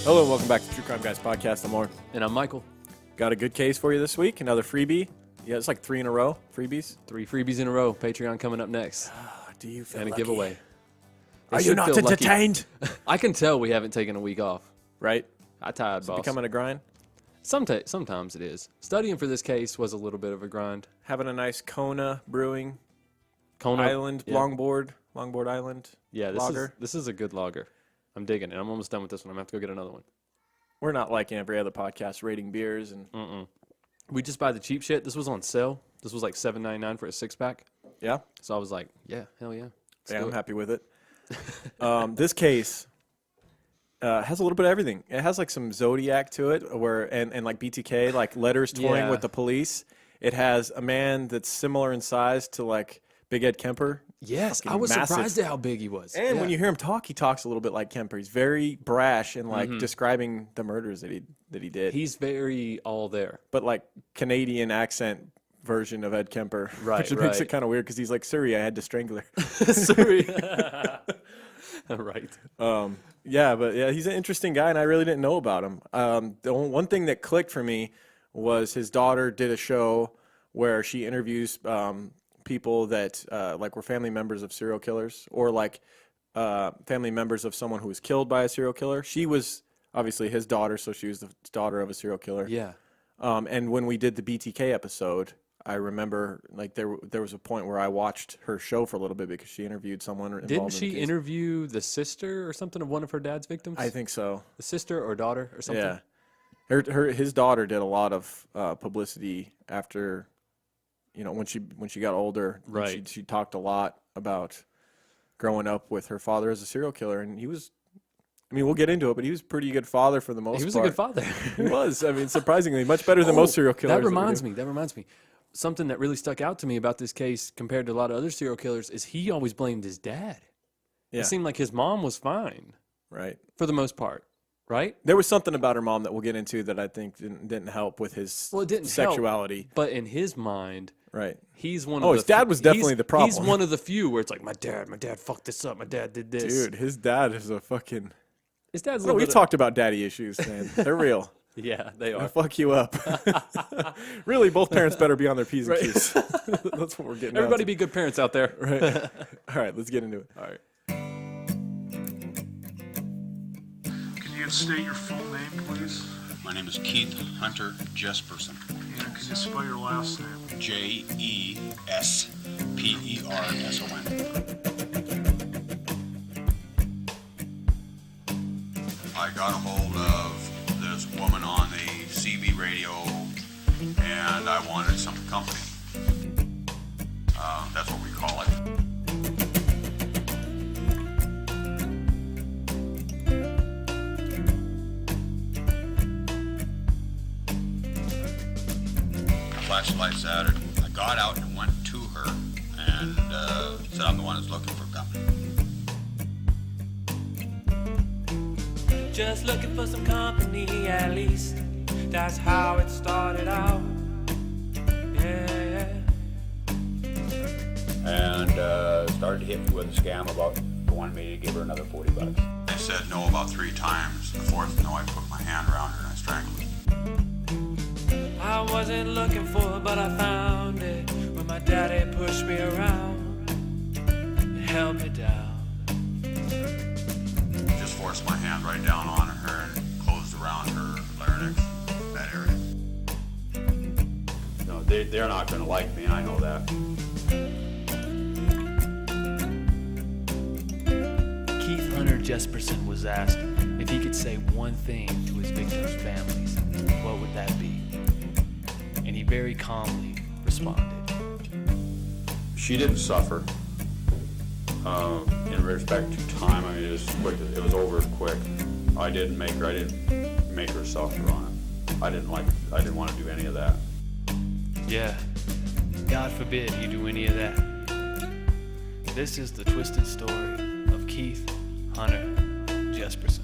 Hello and welcome back to True Crime Guys Podcast. I'm Lauren. And I'm Michael. Got a good case for you this week. Another freebie. Yeah, it's like 3 in a row. Freebies. 3 freebies in a row. Patreon coming up next. Do you feel And a lucky? giveaway. Are you not entertained? I can tell we haven't taken a week off. Right? I tired, It's boss. becoming a grind. Sometimes it is. Studying for this case was a little bit of a grind. Having a nice Kona brewing Kona Island yeah. Longboard Island. Yeah, lager. this is a good lager. I'm digging it. I'm almost done with this one. I'm going to have to go get another one. We're not like every other podcast rating beers and We just buy the cheap shit. This was on sale. This was like $7.99 for a 6-pack. yeah. So I was like, yeah, hell yeah. Yeah, I'm happy with it. This case has a little bit of everything. It has like some Zodiac to it, and like BTK, like letters toying Yeah. with the police. It has a man that's similar in size to like Big Ed Kemper. Yes, Fucking I was massive. surprised at how big he was. And Yeah. when you hear him talk, he talks a little bit like Kemper. He's very brash in like describing the murders that he did. He's very all there. But like Canadian accent version of Ed Kemper, Right, which makes right. it kind of weird because he's like, "Sorry, I had to strangle her." Sorry. Right. Yeah, but yeah, he's an interesting guy, and I really didn't know about him. The one thing that clicked for me was his daughter did a show where she interviews people that like were family members of serial killers, or like family members of someone who was killed by a serial killer. She was obviously his daughter, so she was the daughter of a serial killer. Yeah. And when we did the BTK episode, I remember like there was a point where I watched her show for a little bit because she interviewed someone involved Didn't in she the case. interview the sister or something of one of her dad's victims? I think so. The sister or daughter or something? Yeah. His daughter did a lot of publicity after, when she got older. Right. She talked a lot about growing up with her father as a serial killer, and he was. I mean, we'll get into it, but he was a pretty good father for the most part. He was a good father. He was. I mean, surprisingly, much better than most serial killers. That reminds me. Something that really stuck out to me about this case compared to a lot of other serial killers is he always blamed his dad. Yeah. It seemed like his mom was fine Right. for the most part, right? There was something about her mom that we'll get into that I think didn't help with his Well, it didn't sexuality. help, but in his mind, Right. he's one Oh, of his the dad was definitely the problem. He's one of the few where it's like, my dad fucked this up. My dad did this. Dude, his dad is a fucking. His dad's a No, little we bit of- talked about daddy issues, man. They're real. Yeah, they They'll are. fuck you up. Really, both parents better be on their P's and Right. Q's. That's what we're getting Everybody down be good parents out there. to. Right. All right, let's get into it. All right. Can you state your full name, please? My name is Keith Hunter Jesperson. And can you spell your last name? Jesperson. I got a hold of this woman on the CB radio, and I wanted some company. That's what we call it. I flashed lights at her. I got out and went to her and said, I'm the one that's looking for company. Just looking for some company, at least that's how it started out. Yeah. And started to hit me with a scam about wanting me to give her another $40. I said no about 3 times. The fourth no, I put my hand around her and I strangled her. I wasn't looking for it, but I found it when my daddy pushed me around and held me down. Just forced my hand right down on her and closed around her larynx, that area. No, they're not going to like me, I know that. Keith Hunter Jesperson was asked if he could say one thing to his victims' families, what would that be? And he very calmly responded. She didn't suffer. In respect to time, I mean, it was over quick. I didn't make her suffer on it. I didn't want to do any of that. Yeah, God forbid you do any of that. This is the twisted story of Keith Hunter Jesperson.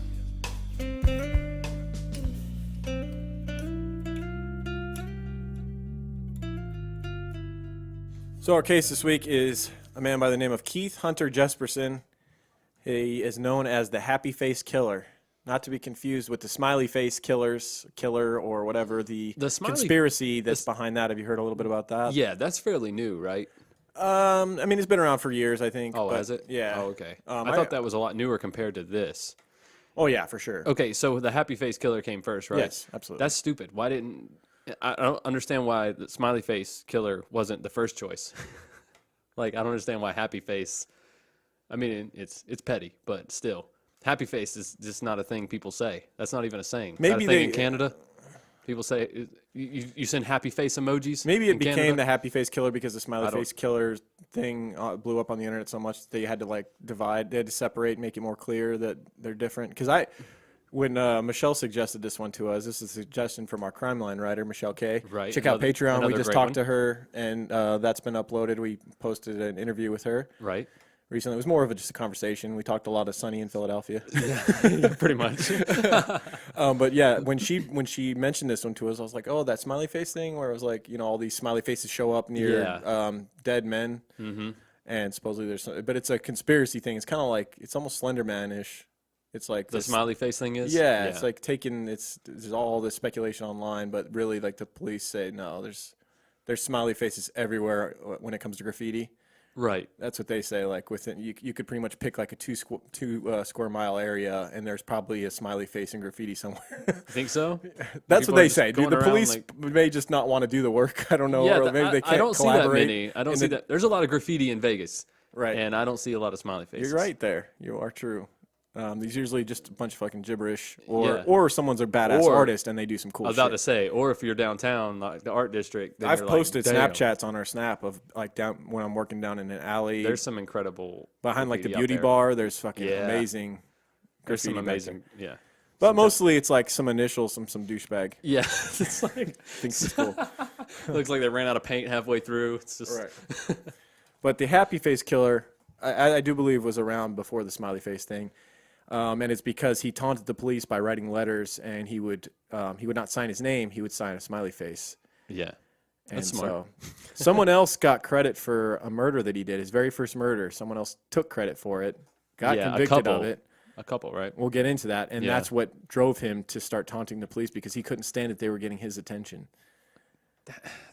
So our case this week is a man by the name of Keith Hunter Jesperson. He is known as the Happy Face Killer. Not to be confused with the smiley face killer, or whatever the smiley- conspiracy that's behind that. Have you heard a little bit about that? Yeah, that's fairly new, right? I mean, it's been around for years, I think. Oh, but, has it? Yeah. Oh, okay. I I thought that was a lot newer compared to this. Oh, yeah, for sure. Okay, so the happy face killer came first, right? Yes, absolutely. That's stupid. Why didn't I don't understand why the smiley face killer wasn't the first choice. Like, I don't understand why happy face. I mean, it's petty, but still, happy face is just not a thing people say. That's not even a saying. Is that Maybe a thing they- in Canada. People say you send happy face emojis. Maybe it in became Canada? the happy face killer because the smiley I don't- face killer thing blew up on the internet so much they had to like divide, they had to separate, make it more clear that they're different. Because when Michelle suggested this one to us, this is a suggestion from our crime line writer, Michelle K. Right, Check out another- Patreon. We another just great talked one. to her, and that's been uploaded. We posted an interview with her Right. recently. It was more of just a conversation. We talked a lot of Sunny in Philadelphia. Pretty much. But yeah, when she mentioned this one to us, I was like, oh, that smiley face thing, where it was like, all these smiley faces show up near Yeah. dead men, and supposedly but it's a conspiracy thing. It's kind of like, it's almost Slender Man-ish. It's like The this, smiley face thing is. yeah, it's like there's all this speculation online, but really, like, the police say no, there's smiley faces everywhere when it comes to graffiti. right. That's what they say. Like, within you could pretty much pick like a two square mile area, and there's probably a smiley face in graffiti somewhere. You think so? That's People what are they just say. going Dude, the around, police like- may just not want to do the work. I don't know. Yeah, or maybe they can't I don't see that collaborate. many. I don't And see the- that. There's a lot of graffiti in Vegas, Right. and I don't see a lot of smiley faces. You're right there. You are true. These usually just a bunch of fucking gibberish, Yeah. or someone's a badass Or- artist and they do some cool I was about shit. to say, or if you're downtown, like the art district, then I've you're like, posted "Damn." Snapchats on our Snap of like down when I'm working down in an alley There's some incredible behind like the graffiti out beauty there. bar. There's fucking Yeah. amazing There's some graffiti back there. amazing, yeah, But mostly it's like some initials, some douchebag yeah. It's like thinks it's cool. looks like they ran out of paint halfway through. It's just Right. But the happy face killer, I do believe, was around before the smiley face thing, and it's because he taunted the police by writing letters, and he would not sign his name; he would sign a smiley face. yeah. And That's smart. so, someone else got credit for a murder that he did, his very first murder. Someone else took credit for it, got Yeah, convicted of it. A couple, right? We'll get into that, and Yeah. that's what drove him to start taunting the police because he couldn't stand that they were getting his attention.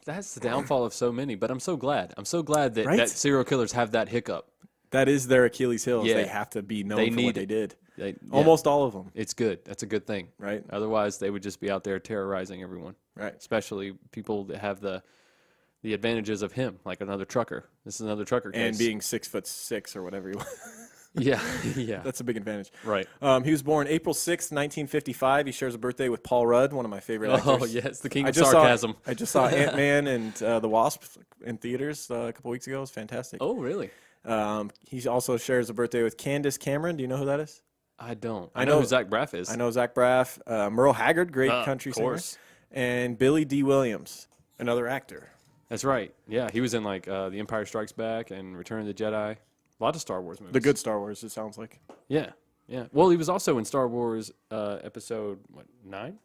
That's the downfall of so many. But I'm so glad. I'm so glad that, Right? that serial killers have that hiccup. That is their Achilles heel. is Yeah. They have to be known They for need what they it. did. Yeah. Almost all of them. It's good. That's a good thing, Right. Otherwise, they would just be out there terrorizing everyone. Right. Especially people that have the advantages of him, like another trucker. This is another trucker case. And being 6'6" or whatever he was. yeah, yeah, That's a big advantage. right. He was born April 6th, 1955. He shares a birthday with Paul Rudd, one of my favorite actors. Oh yes, the king I of just sarcasm. I just saw Ant-Man and the Wasp in theaters a couple weeks ago. It was fantastic. Oh really? He also shares a birthday with Candace Cameron. Do you know who that is? I don't. I I know know- who Zach Braff is. I know Zach Braff, Merle Haggard, great Of country singer, course. and Billy D. Williams, another actor. That's right. Yeah, he was in like The Empire Strikes Back and Return of the Jedi. A lot of Star Wars movies. The good Star Wars, it sounds like. Yeah, yeah. Well, he was also in Star Wars Episode 9,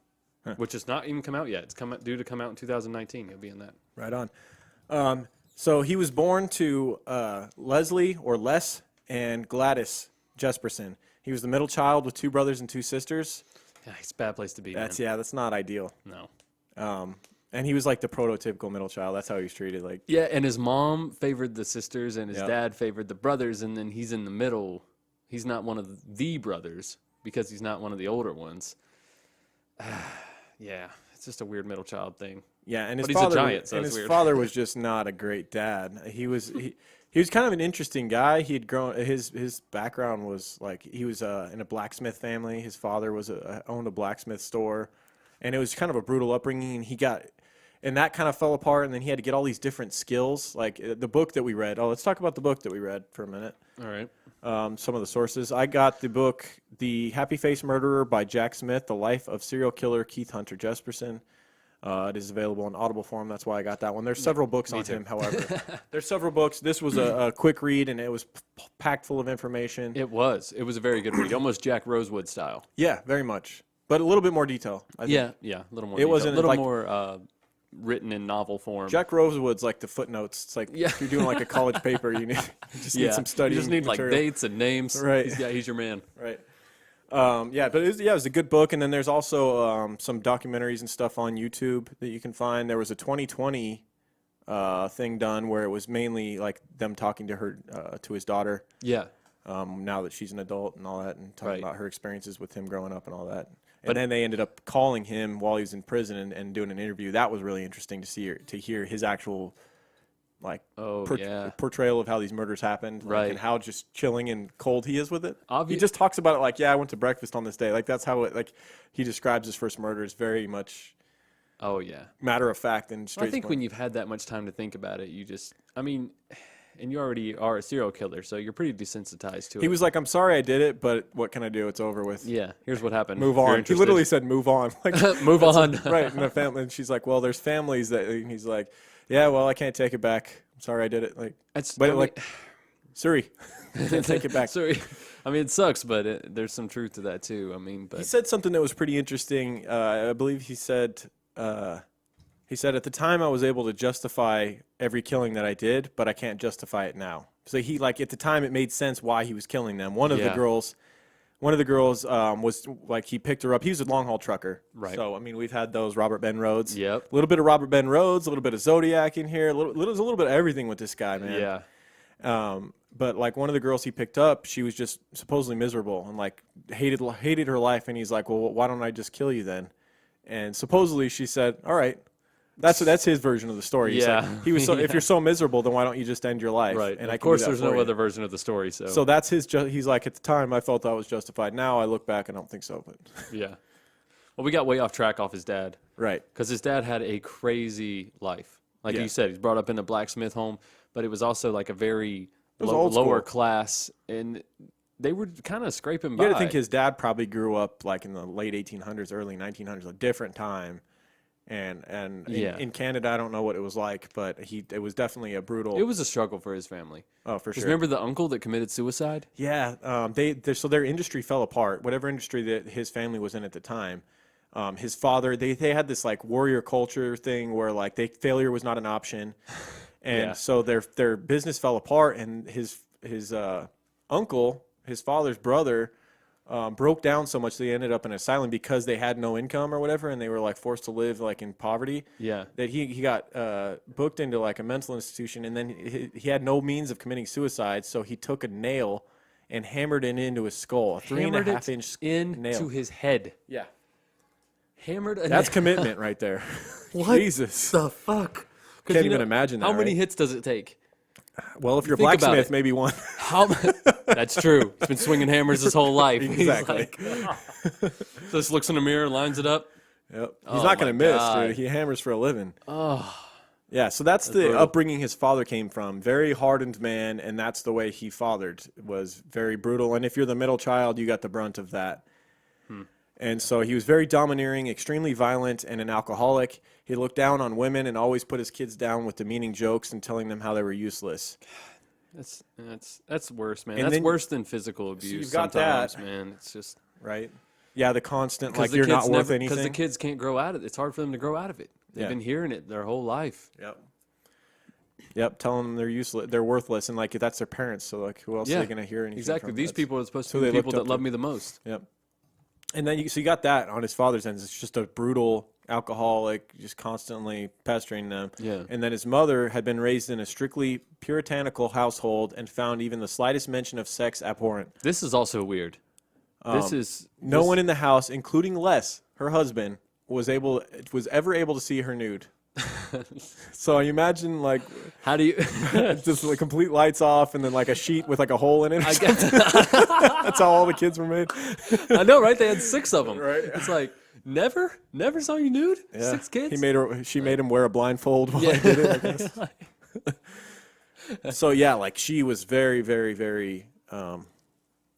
which has not even come out yet. It's due to come out in 2019. He'll be in that. Right on. So he was born to Leslie or Les and Gladys Jesperson. He was the middle child with 2 brothers and 2 sisters. Yeah, it's a bad place to be. That's man. that's not ideal. No. And he was like the prototypical middle child. That's how he was treated. Like, Yeah, and his mom favored the sisters, and his Yep. dad favored the brothers, and then he's in the middle. He's not one of the brothers because he's not one of the older ones. Yeah, it's just a weird middle child thing. yeah, and his But he's a father giant, so and it's his weird. father was just not a great dad. He was kind of an interesting guy. He had grown his background was like he was in a blacksmith family. His father was owned a blacksmith store, and it was kind of a brutal upbringing. And that kind of fell apart, and then he had to get all these different skills. Like the book that we read. Oh, let's talk about the book that we read for a minute. All right. Some of the sources. I got the book, The Happy Face Murderer by Jack Smith, The Life of Serial Killer Keith Hunter Jesperson. It is available in Audible form. That's why I got that one. There's several books on too. him, however. There's several books. This was a quick read, and it was packed full of information. It was a very good read, almost Jack Rosewood style. Yeah, very much. But a little bit more detail. I think. Yeah, a little more. It wasn't a little like- more written in novel form. Jack Rosewood's like the footnotes. It's like Yeah. if you're doing like a college paper, you just need some study You just need like material. dates and names. Right. He's your man. Right. Yeah, but it was a good book. And then there's also some documentaries and stuff on YouTube that you can find. There was a 2020 thing done where it was mainly like them talking to her, to his daughter. Yeah. Now that she's an adult and all that, and talking Right. about her experiences with him growing up and all that. And then they ended up calling him while he was in prison and doing an interview. That was really interesting to hear his actual like portrayal of how these murders happened, like, Right. and how just chilling and cold he is with it. He Obvi- just talks about it like, yeah, I went to breakfast on this day. Like that's how it like he describes his first murder as very much Oh yeah. matter of fact and straight. I think when you've had that much time to think about it, you just, I mean, and you already are a serial killer, so you're pretty desensitized to it. he was like, I'm sorry I did it, but what can I do? It's over with. Yeah, here's what happened. Move if you're on. He interested. literally said, "Move on." Like, Move on. right? And the family, and she's like, "Well, there's families that." And he's like, "Yeah, well, I can't take it back. I'm sorry, I did it." Like, It's, but I mean- like, Suri, can't take it back. Sorry. I mean, it sucks, but there's some truth to that too. I mean, He but said something that was pretty interesting. I believe he said at the time I was able to justify every killing that I did, but I can't justify it now. So he like at the time it made sense why he was killing them. One of the Yeah. girls was like he picked her up. He was a long haul trucker. Right. So I mean we've had those Robert Ben Rhodes. Yep. A little bit of Robert Ben Rhodes, a little bit of Zodiac in here. There's a little bit of everything with this guy, man. yeah, But like one of the girls he picked up, she was just supposedly miserable and like hated her life. And he's like, well, why don't I just kill you then? And supposedly she said, all right. That's his version of the story. He's Yeah. like, he was so, if you're so miserable, then why don't you just end your life? right. And of I can do course, that there's for no you. other version of the story. So, So that's his. He's like, at the time, I felt I was justified. Now I look back and I don't think so. But yeah. Well, we got way off track off his dad right, because his dad had a crazy life. Like Yeah. you said, he's brought up in a blacksmith home, but it was also like a very was old lower school. class, and they were kind of scraping you by. got to think his dad probably grew up like in the late 1800s, early 1900s, a different time. And Yeah. in Canada, I don't know what it was like, but it was definitely a brutal. It was a struggle for his family. oh, for Because sure. remember the uncle that committed suicide? Yeah, so their industry fell apart. Whatever industry that his family was in at the time, his father they had this like warrior culture thing where like failure was not an option, and Yeah. so their business fell apart. And his uncle, his father's brother, broke down so much they ended up in an asylum because they had no income or whatever, and they were like forced to live like in poverty. Yeah. That he got booked into like a mental institution, and then he had no means of committing suicide, so he took a nail and hammered it into his skull, a 3.5 inch into nail. his head. Yeah, Hammered a that's nail. commitment right there. What Jesus, the fuck? Can't even imagine that. How many right? hits does it take? Well, if you're a Think about blacksmith, it. maybe one. How? That's true. He's been swinging hammers his whole life. He's Exactly. like- just looks in the mirror, lines it up. Yep. He's Oh not going my to miss, God. dude. He hammers for a living. Oh, Yeah, so that's the brutal. upbringing his father came from. Very hardened man, and that's the way he fathered, was very brutal. And if you're the middle child, you got the brunt of that. And so he was very domineering, extremely violent, and an alcoholic. He looked down on women and always put his kids down with demeaning jokes and telling them how they were useless. that's worse, man. And That's then- worse than physical abuse. you've got sometimes, that. man. It's just Right? Yeah, the constant, because like, you're not worth because anything. the kids can't grow out of it. It's hard for them to grow out of it. They've Yeah. been hearing it their whole life. Yep, telling them they're useless, they're worthless, and like that's their parents. So like, who else are Yeah, they going to hear anything exactly. from? These That's- people are supposed to who be they the people looked up that love to. me the most. Yep. And then you got that on his father's end. It's just a brutal alcoholic, just constantly pestering them. Yeah. And then his mother had been raised in a strictly puritanical household and found even the slightest mention of sex abhorrent. This is also weird. No one in the house, including Les, her husband, was ever able to see her nude. So you imagine like How do you? just like complete lights off and then like a sheet with like a hole in it. I guess, That's how all the kids were made. I know, right? They had 6 of them. Right. It's like never saw you nude. 6 kids. She made him wear a blindfold while he did it, I guess. So yeah, like she was very, very, very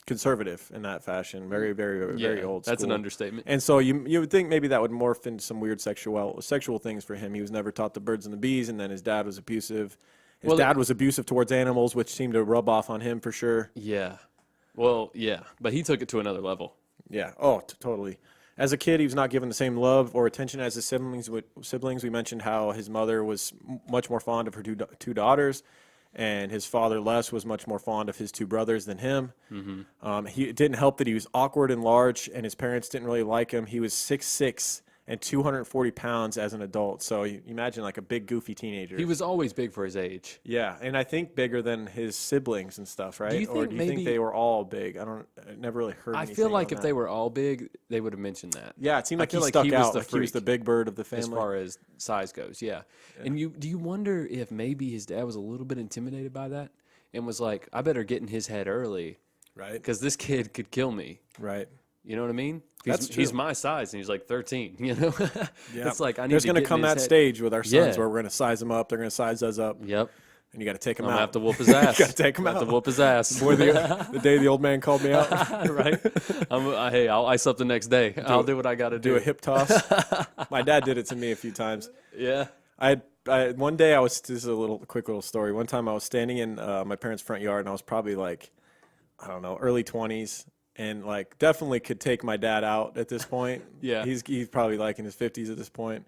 conservative in that fashion. Very, very, very, very Yeah, old. that's an school. understatement. And so you would think maybe that would morph into some weird sexual things for him. He was never taught the birds and the bees, and then his dad was abusive. His dad was abusive towards animals, which seemed to rub off on him for sure. Yeah. Well, yeah, but he took it to another level. Yeah. Oh, totally. As a kid, he was not given the same love or attention as his siblings. We mentioned how his mother was much more fond of her two daughters, and his father Les was much more fond of his two brothers than him. It didn't help that he was awkward and large, and his parents didn't really like him. He was 6'6" and 240 pounds as an adult. So you imagine like a big, goofy teenager. He was always big for his age. Yeah, and I think bigger than his siblings and stuff, right? you Or think do you maybe- think they were all big? I never really heard I anything feel like on if that. they were all big, they would have mentioned that. Yeah, it seemed like feel he like stuck he was out, the like he was the freak big bird of the family. as far as size goes. Yeah. And do you wonder if maybe his dad was a little bit intimidated by that and was like, I better get in his head early Right, because this kid could kill me. right. You know what I mean? That's He's true. my size and he's like 13. You know, Yeah. it's like I need. There's to going to get in come his that head. stage with our sons Yeah. where we're going to size them up. They're going to size us up, Yep. and you got to take them I'm out. gonna have to whoop his ass. Gotta take him Have out. to whoop his ass. Boy, the day the old man called me out, Right? Hey, I'll ice up the next day. I'll do what I got to do a hip toss. My dad did it to me a few times. Yeah. One day this is a quick little story. One time I was standing in my parents' front yard, and I was probably like, I don't know, early 20s, and like definitely could take my dad out at this point. Yeah. he's probably like in his 50s at this point.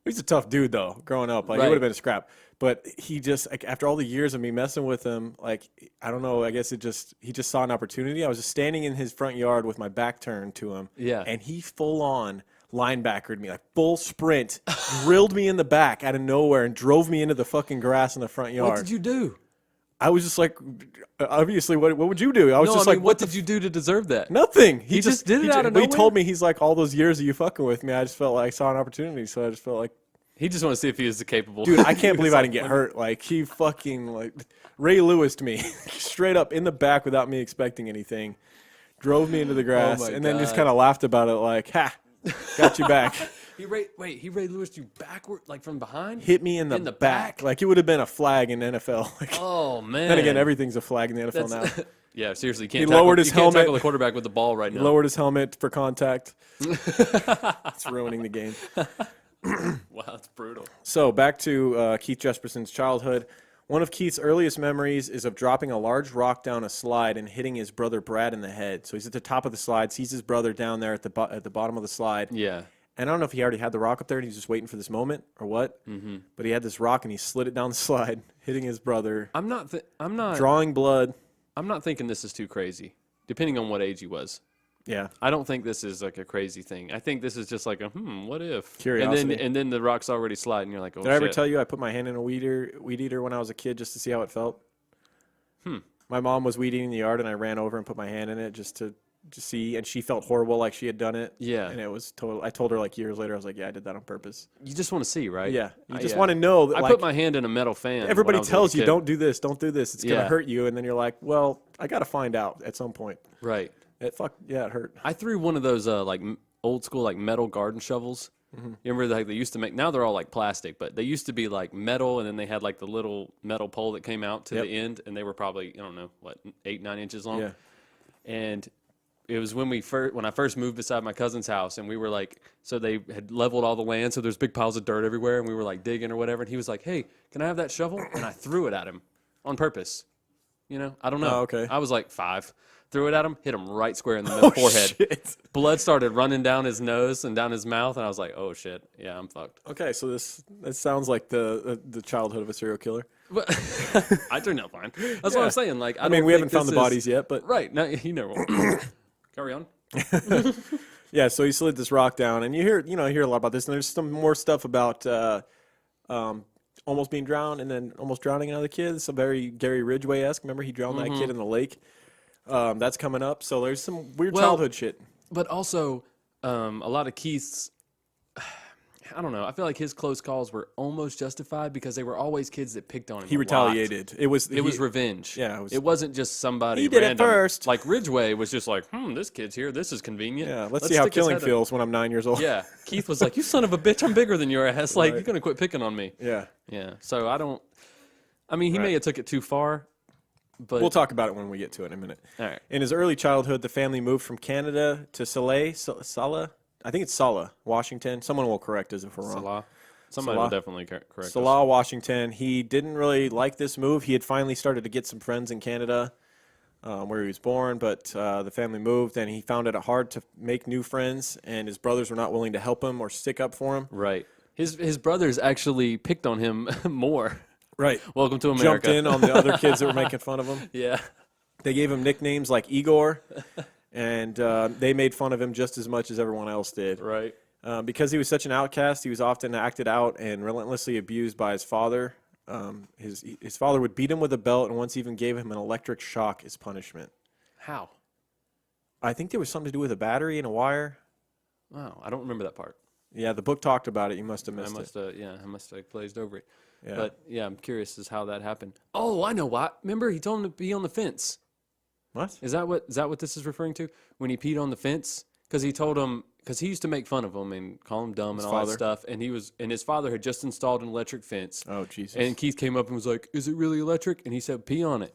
He's a tough dude though. Growing up, like he Right. would have been a scrap. But he just like after all the years of me messing with him, like I don't know. I guess he just saw an opportunity. I was just standing in his front yard with my back turned to him. Yeah. And he full on linebackered me, like full sprint, drilled me in the back out of nowhere, and drove me into the fucking grass in the front yard. What did you do? I was just like, obviously, what would you do? I was No, just I like, mean, what did you do to deserve that? Nothing. He just did it out of But he nowhere? told me, he's like, all those years of you fucking with me, I just felt like I saw an opportunity, so I just felt like, He just wanted to see if he was capable. dude, I can't believe I didn't get hurt. Like he fucking like Ray Lewis to me, straight up in the back without me expecting anything, drove me into the grass, my and then just God. kind of laughed about it, like, ha, got you back. He Ray Lewis you backward, like from behind? Hit me in the, the back. back? Like it would have been a flag in NFL. Like, Oh man. then again, everything's a flag in the NFL now. Yeah, seriously, you can't He tackle, lowered his you can't helmet. tackle the quarterback with the ball right now. Lowered his helmet for contact. It's ruining the game. Wow, that's brutal. So back to Keith Jesperson's childhood. One of Keith's earliest memories is of dropping a large rock down a slide and hitting his brother Brad in the head. So he's at the top of the slide, sees his brother down there at the bottom of the slide. Yeah. And I don't know if he already had the rock up there and he's just waiting for this moment or what. Mm-hmm. But he had this rock and he slid it down the slide, hitting his brother, I'm not drawing blood. I'm not thinking this is too crazy, depending on what age he was. Yeah. I don't think this is like a crazy thing. I think this is just like a what if? Curiosity. And then the rock's already sliding. You're like, oh, Did I ever shit. tell you I put my hand in a weed eater when I was a kid just to see how it felt? My mom was weed eating in the yard and I ran over and put my hand in it just to see, and she felt horrible like she had done it. Yeah. And it was total. I told her like years later, I was like, yeah, I did that on purpose. You just want to see, right? Yeah. You just yeah. want to know that I like put my hand in a metal fan. when everybody I was a tells little you kid. don't do this, don't do this. It's going to Yeah. hurt you. And then you're like, well, I got to find out at some point. Right. It hurt. I threw one of those old school like metal garden shovels. Mm-hmm. You remember like they used to make? Now they're all like plastic, but they used to be like metal, and then they had like the little metal pole that came out to Yep. the end, and they were probably I don't know what 8-9 inches long. Yeah. And it was when I first moved beside my cousin's house, and we were like, so they had leveled all the land, so there's big piles of dirt everywhere, and we were like digging or whatever, and he was like, "Hey, can I have that shovel?" And I threw it at him on purpose. You know, I don't know. Oh, okay. I was like 5. Threw it at him, hit him right square in the middle forehead. Shit. Blood started running down his nose and down his mouth, and I was like, "Oh shit, yeah, I'm fucked." Okay, so this sounds like the childhood of a serial killer. But I turned out fine. That's what I'm saying. Like, I mean, don't we think haven't found the this is- bodies yet, but Right? No, you never will. Carry on. yeah. So he slid this rock down, and you hear a lot about this, and there's some more stuff about almost being drowned and then almost drowning another kid. It's a very Gary Ridgway-esque. Remember, he drowned that kid in the lake. That's coming up. So there's some weird Well, childhood shit. But also, a lot of Keith's. I don't know. I feel like his close calls were almost justified because they were always kids that picked on him. He a lot. retaliated. It was revenge. Yeah, it wasn't just somebody. He did it random. first. Like Ridgway was just like, this kid's here. This is convenient. Yeah, let's see how stick his killing head feels when I'm 9 years old. Yeah, Keith was like, "You son of a bitch! I'm bigger than your ass. Like, Right. you're gonna quit picking on me." Yeah. Yeah. So I don't. I mean, he may have took it too far, but We'll talk about it when we get to it in a minute. All right. In his early childhood, the family moved from Canada to Sala. I think it's Sala, Washington. Someone will correct us if we're wrong. Salah. Somebody Salah. will definitely correct us. Salah, Washington. He didn't really like this move. He had finally started to get some friends in Canada, where he was born, but the family moved, and he found it hard to make new friends, and his brothers were not willing to help him or stick up for him. Right. His brothers actually picked on him more. Right. Welcome to America. Jumped in on the other kids that were making fun of him. Yeah. They gave him nicknames like Igor, and they made fun of him just as much as everyone else did. Right. Because he was such an outcast, he was often acted out and relentlessly abused by his father. His father would beat him with a belt and once even gave him an electric shock as punishment. How? I think there was something to do with a battery and a wire. Wow. I don't remember that part. Yeah, the book talked about it. You must have missed it. I must have glazed over it. Yeah. But yeah, I'm curious as how that happened. Oh, I know why. Remember, he told him to pee on the fence. What? Is that what this is referring to? When he peed on the fence? Because he told him, because he used to make fun of him and call him dumb and all that stuff. And his father had just installed an electric fence. Oh, Jesus. And Keith came up and was like, "Is it really electric?" And he said, "Pee on it."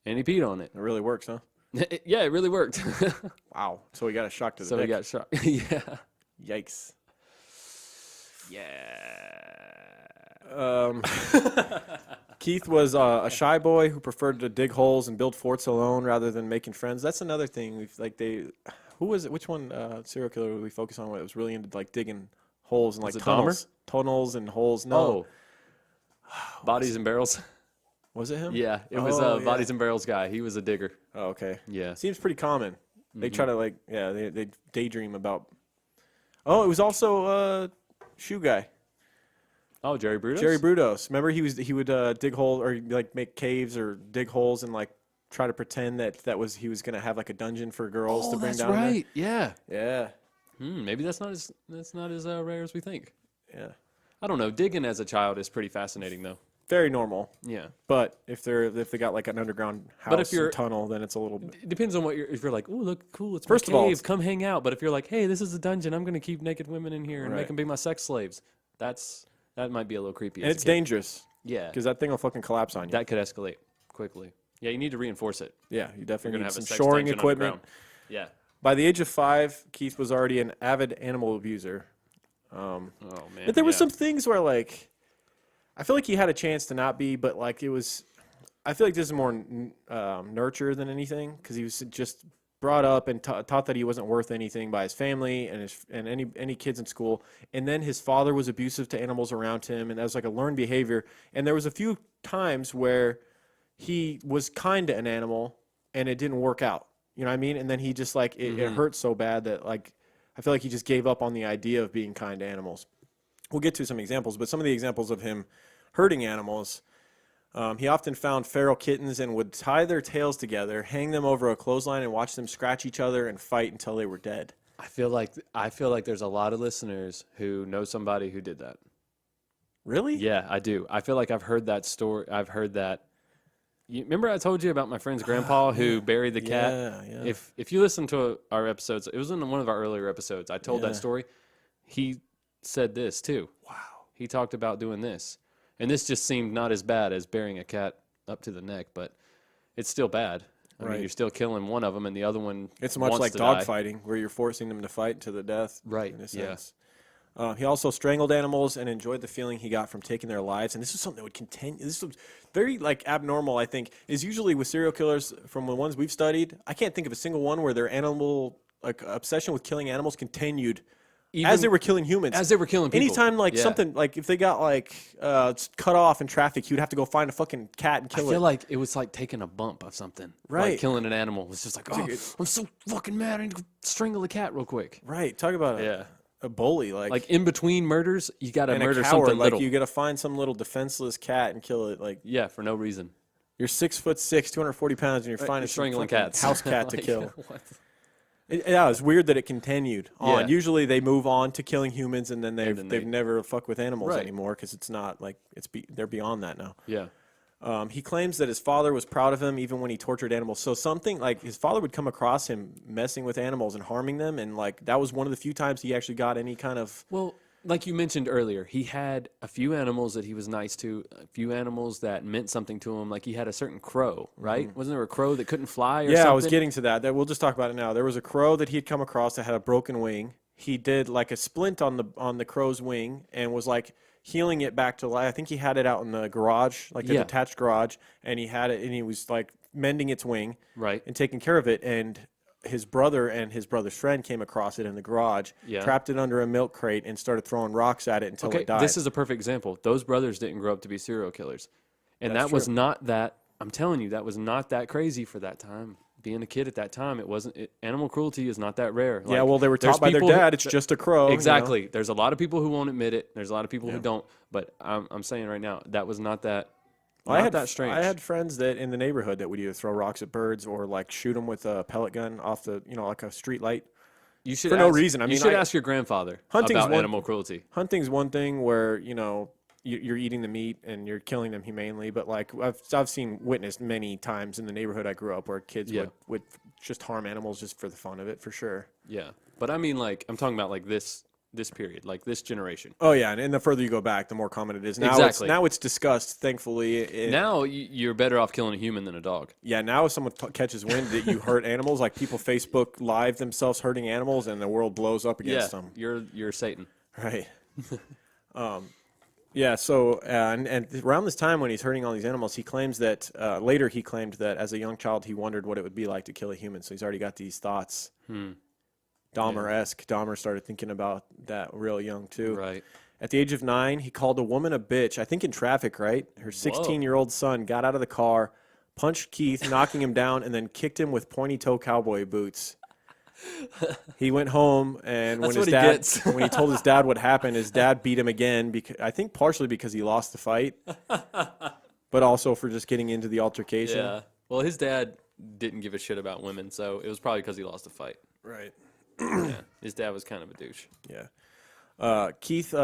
And he peed on it. It really works, huh? Yeah, it really worked. Wow. So he got a shock to the So dick. he got shot. Yeah. Yikes. Yeah. Keith was a shy boy who preferred to dig holes and build forts alone rather than making friends. That's another thing. Who was it? Which one serial killer did we focus on? That was really into like digging holes and like it tunnels and holes. No, Bodies and barrels. was it him? Yeah, it was Oh, Bodies and Barrels guy. He was a digger. Oh, okay. Yeah. Seems pretty common. They try to they daydream about. Oh, it was also shoe guy. Oh, Jerry Brudos? Jerry Brudos. Remember, he would dig holes or like make caves or dig holes and like try to pretend that he was gonna have like a dungeon for girls to bring that's down. right. Yeah. There. Maybe that's not as rare as we think. Yeah. Yeah. I don't know. Digging as a child is pretty fascinating, though. Very normal. Yeah. But if they got like an underground house and tunnel, then it's a little bit. It depends on if you're like, oh, look, cool, it's First my of all, cave, come hang out. But if you're like, hey, this is a dungeon, I'm going to keep naked women in here and make Right. them be my sex slaves. That might be a little creepy. And as it's a kid. dangerous. Yeah. Because that thing will fucking collapse on you. That could escalate quickly. Yeah, you need to reinforce it. Yeah, you You're definitely going to need have some a sex shoring dungeon equipment. underground. Yeah. By the age of 5, Keith was already an avid animal abuser. Oh, man. But there were yeah. some things where like, I feel like he had a chance to not be, but like it was. I feel like this is more nurture than anything because he was just brought up and taught that he wasn't worth anything by his family and any kids in school. And then his father was abusive to animals around him, and that was like a learned behavior. And there was a few times where he was kind to an animal and it didn't work out. You know what I mean? And then he just like it hurt so bad that like I feel like he just gave up on the idea of being kind to animals. We'll get to some examples, but some of the examples of him hurting animals. He often found feral kittens and would tie their tails together, hang them over a clothesline, and watch them scratch each other and fight until they were dead. I feel like there's a lot of listeners who know somebody who did that. Really? Yeah, I do. I feel like I've heard that story. I've heard that. Remember I told you about my friend's grandpa who buried the cat? Yeah. If you listen to our episodes, it was in one of our earlier episodes. I told that story. He said this too. Wow. He talked about doing this. And this just seemed not as bad as burying a cat up to the neck, but it's still bad. I mean, you're still killing one of them, and the other one It's much wants like to die. dogfighting, where you're forcing them to fight to the death. Right, In a yeah. sense. He also strangled animals and enjoyed the feeling he got from taking their lives. And this is something that would continue. This was very like abnormal, I think, is usually with serial killers from the ones we've studied. I can't think of a single one where their animal like obsession with killing animals continued as they were killing humans. As they were killing people. Anytime like something like if they got like cut off in traffic, he would have to go find a fucking cat and kill it. I feel like it was like taking a bump of something. Right. Like killing an animal. It was just like, oh, I'm so fucking mad. I need to strangle a cat real quick. Right. Talk about a bully. Like in between murders, you got to and murder a coward, something like little. you got to find some little defenseless cat and kill it. Like Yeah, for no reason. you're 6'6", 240 pounds, and you're finding some strangling fucking cats. house cat to Like, kill. what? It's weird that it continued on. Yeah. Usually they move on to killing humans, and then then they've they- never fuck with animals Right. anymore because it's not like they're beyond that now. Yeah. He claims that his father was proud of him even when he tortured animals. So something like his father would come across him messing with animals and harming them, and like that was one of the few times he actually got any kind of. Well, like you mentioned earlier, he had a few animals that he was nice to, a few animals that meant something to him. Like he had a certain crow, right? Wasn't there a crow that couldn't fly or something? Yeah, I was getting to that. We'll just talk about it now. There was a crow that he had come across that had a broken wing. He did like a splint on the crow's wing and was like healing it back to life. I think he had it out in the garage, like a Yeah. detached garage, and he had it and he was like mending its wing Right. and taking care of it. And his brother and his brother's friend came across it in the garage, Yeah. trapped it under a milk crate, and started throwing rocks at it until Okay, it died. this is a perfect example. Those brothers didn't grow up to be serial killers. And That's that was true. not that, I'm telling you, that was not that crazy for that time. Being a kid at that time, it wasn't, animal cruelty is not that rare. Yeah, Like, well, they were there's taught by their people who- dad, it's just a crow. you know? Exactly. There's a lot of people who won't admit it. There's a lot of people who don't. But I'm saying right now, that was not that, not that strange. I had friends that in the neighborhood that would either throw rocks at birds or like shoot them with a pellet gun off the, like a street light. You should for no ask- reason. I you mean, should I- ask your grandfather Hunting's about one- animal cruelty. Hunting's one thing where, you're eating the meat and you're killing them humanely, but like I've witnessed many times in the neighborhood I grew up where kids Yeah. would just harm animals just for the fun of it, for sure. Yeah. But I mean, like, I'm talking about like this period, like this generation. Oh yeah, and the further you go back, the more common it is. Now Exactly. now it's discussed, thankfully. Now you're better off killing a human than a dog. Yeah, now if someone catches wind that you hurt animals, like people Facebook Live themselves hurting animals, and the world blows up against them. You're Satan. Right. Yeah. So and around this time when he's hurting all these animals, he claims that later he claimed that as a young child he wondered what it would be like to kill a human. So he's already got these thoughts. Dahmer-esque. Dahmer started thinking about that real young too. Right. At the age of 9, he called a woman a bitch. I think in traffic. Right. Her 16-year-old son got out of the car, punched Keith, knocking him down, and then kicked him with pointy-toe cowboy boots. He went home, and That's when what his he dad, gets. when he told his dad what happened, his dad beat him again. Because I think partially because he lost the fight, but also for just getting into the altercation. Yeah. Well, his dad didn't give a shit about women, so it was probably because he lost the fight. Right. Yeah. His dad was kind of a douche. Yeah. Keith,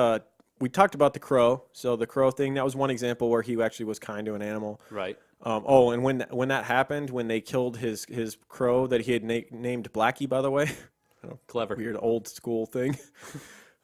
we talked about the crow. So the crow thing, that was one example where he actually was kind to an animal. Right. And when that happened, when they killed his crow that he had named Blackie, by the way, Clever. weird old school thing.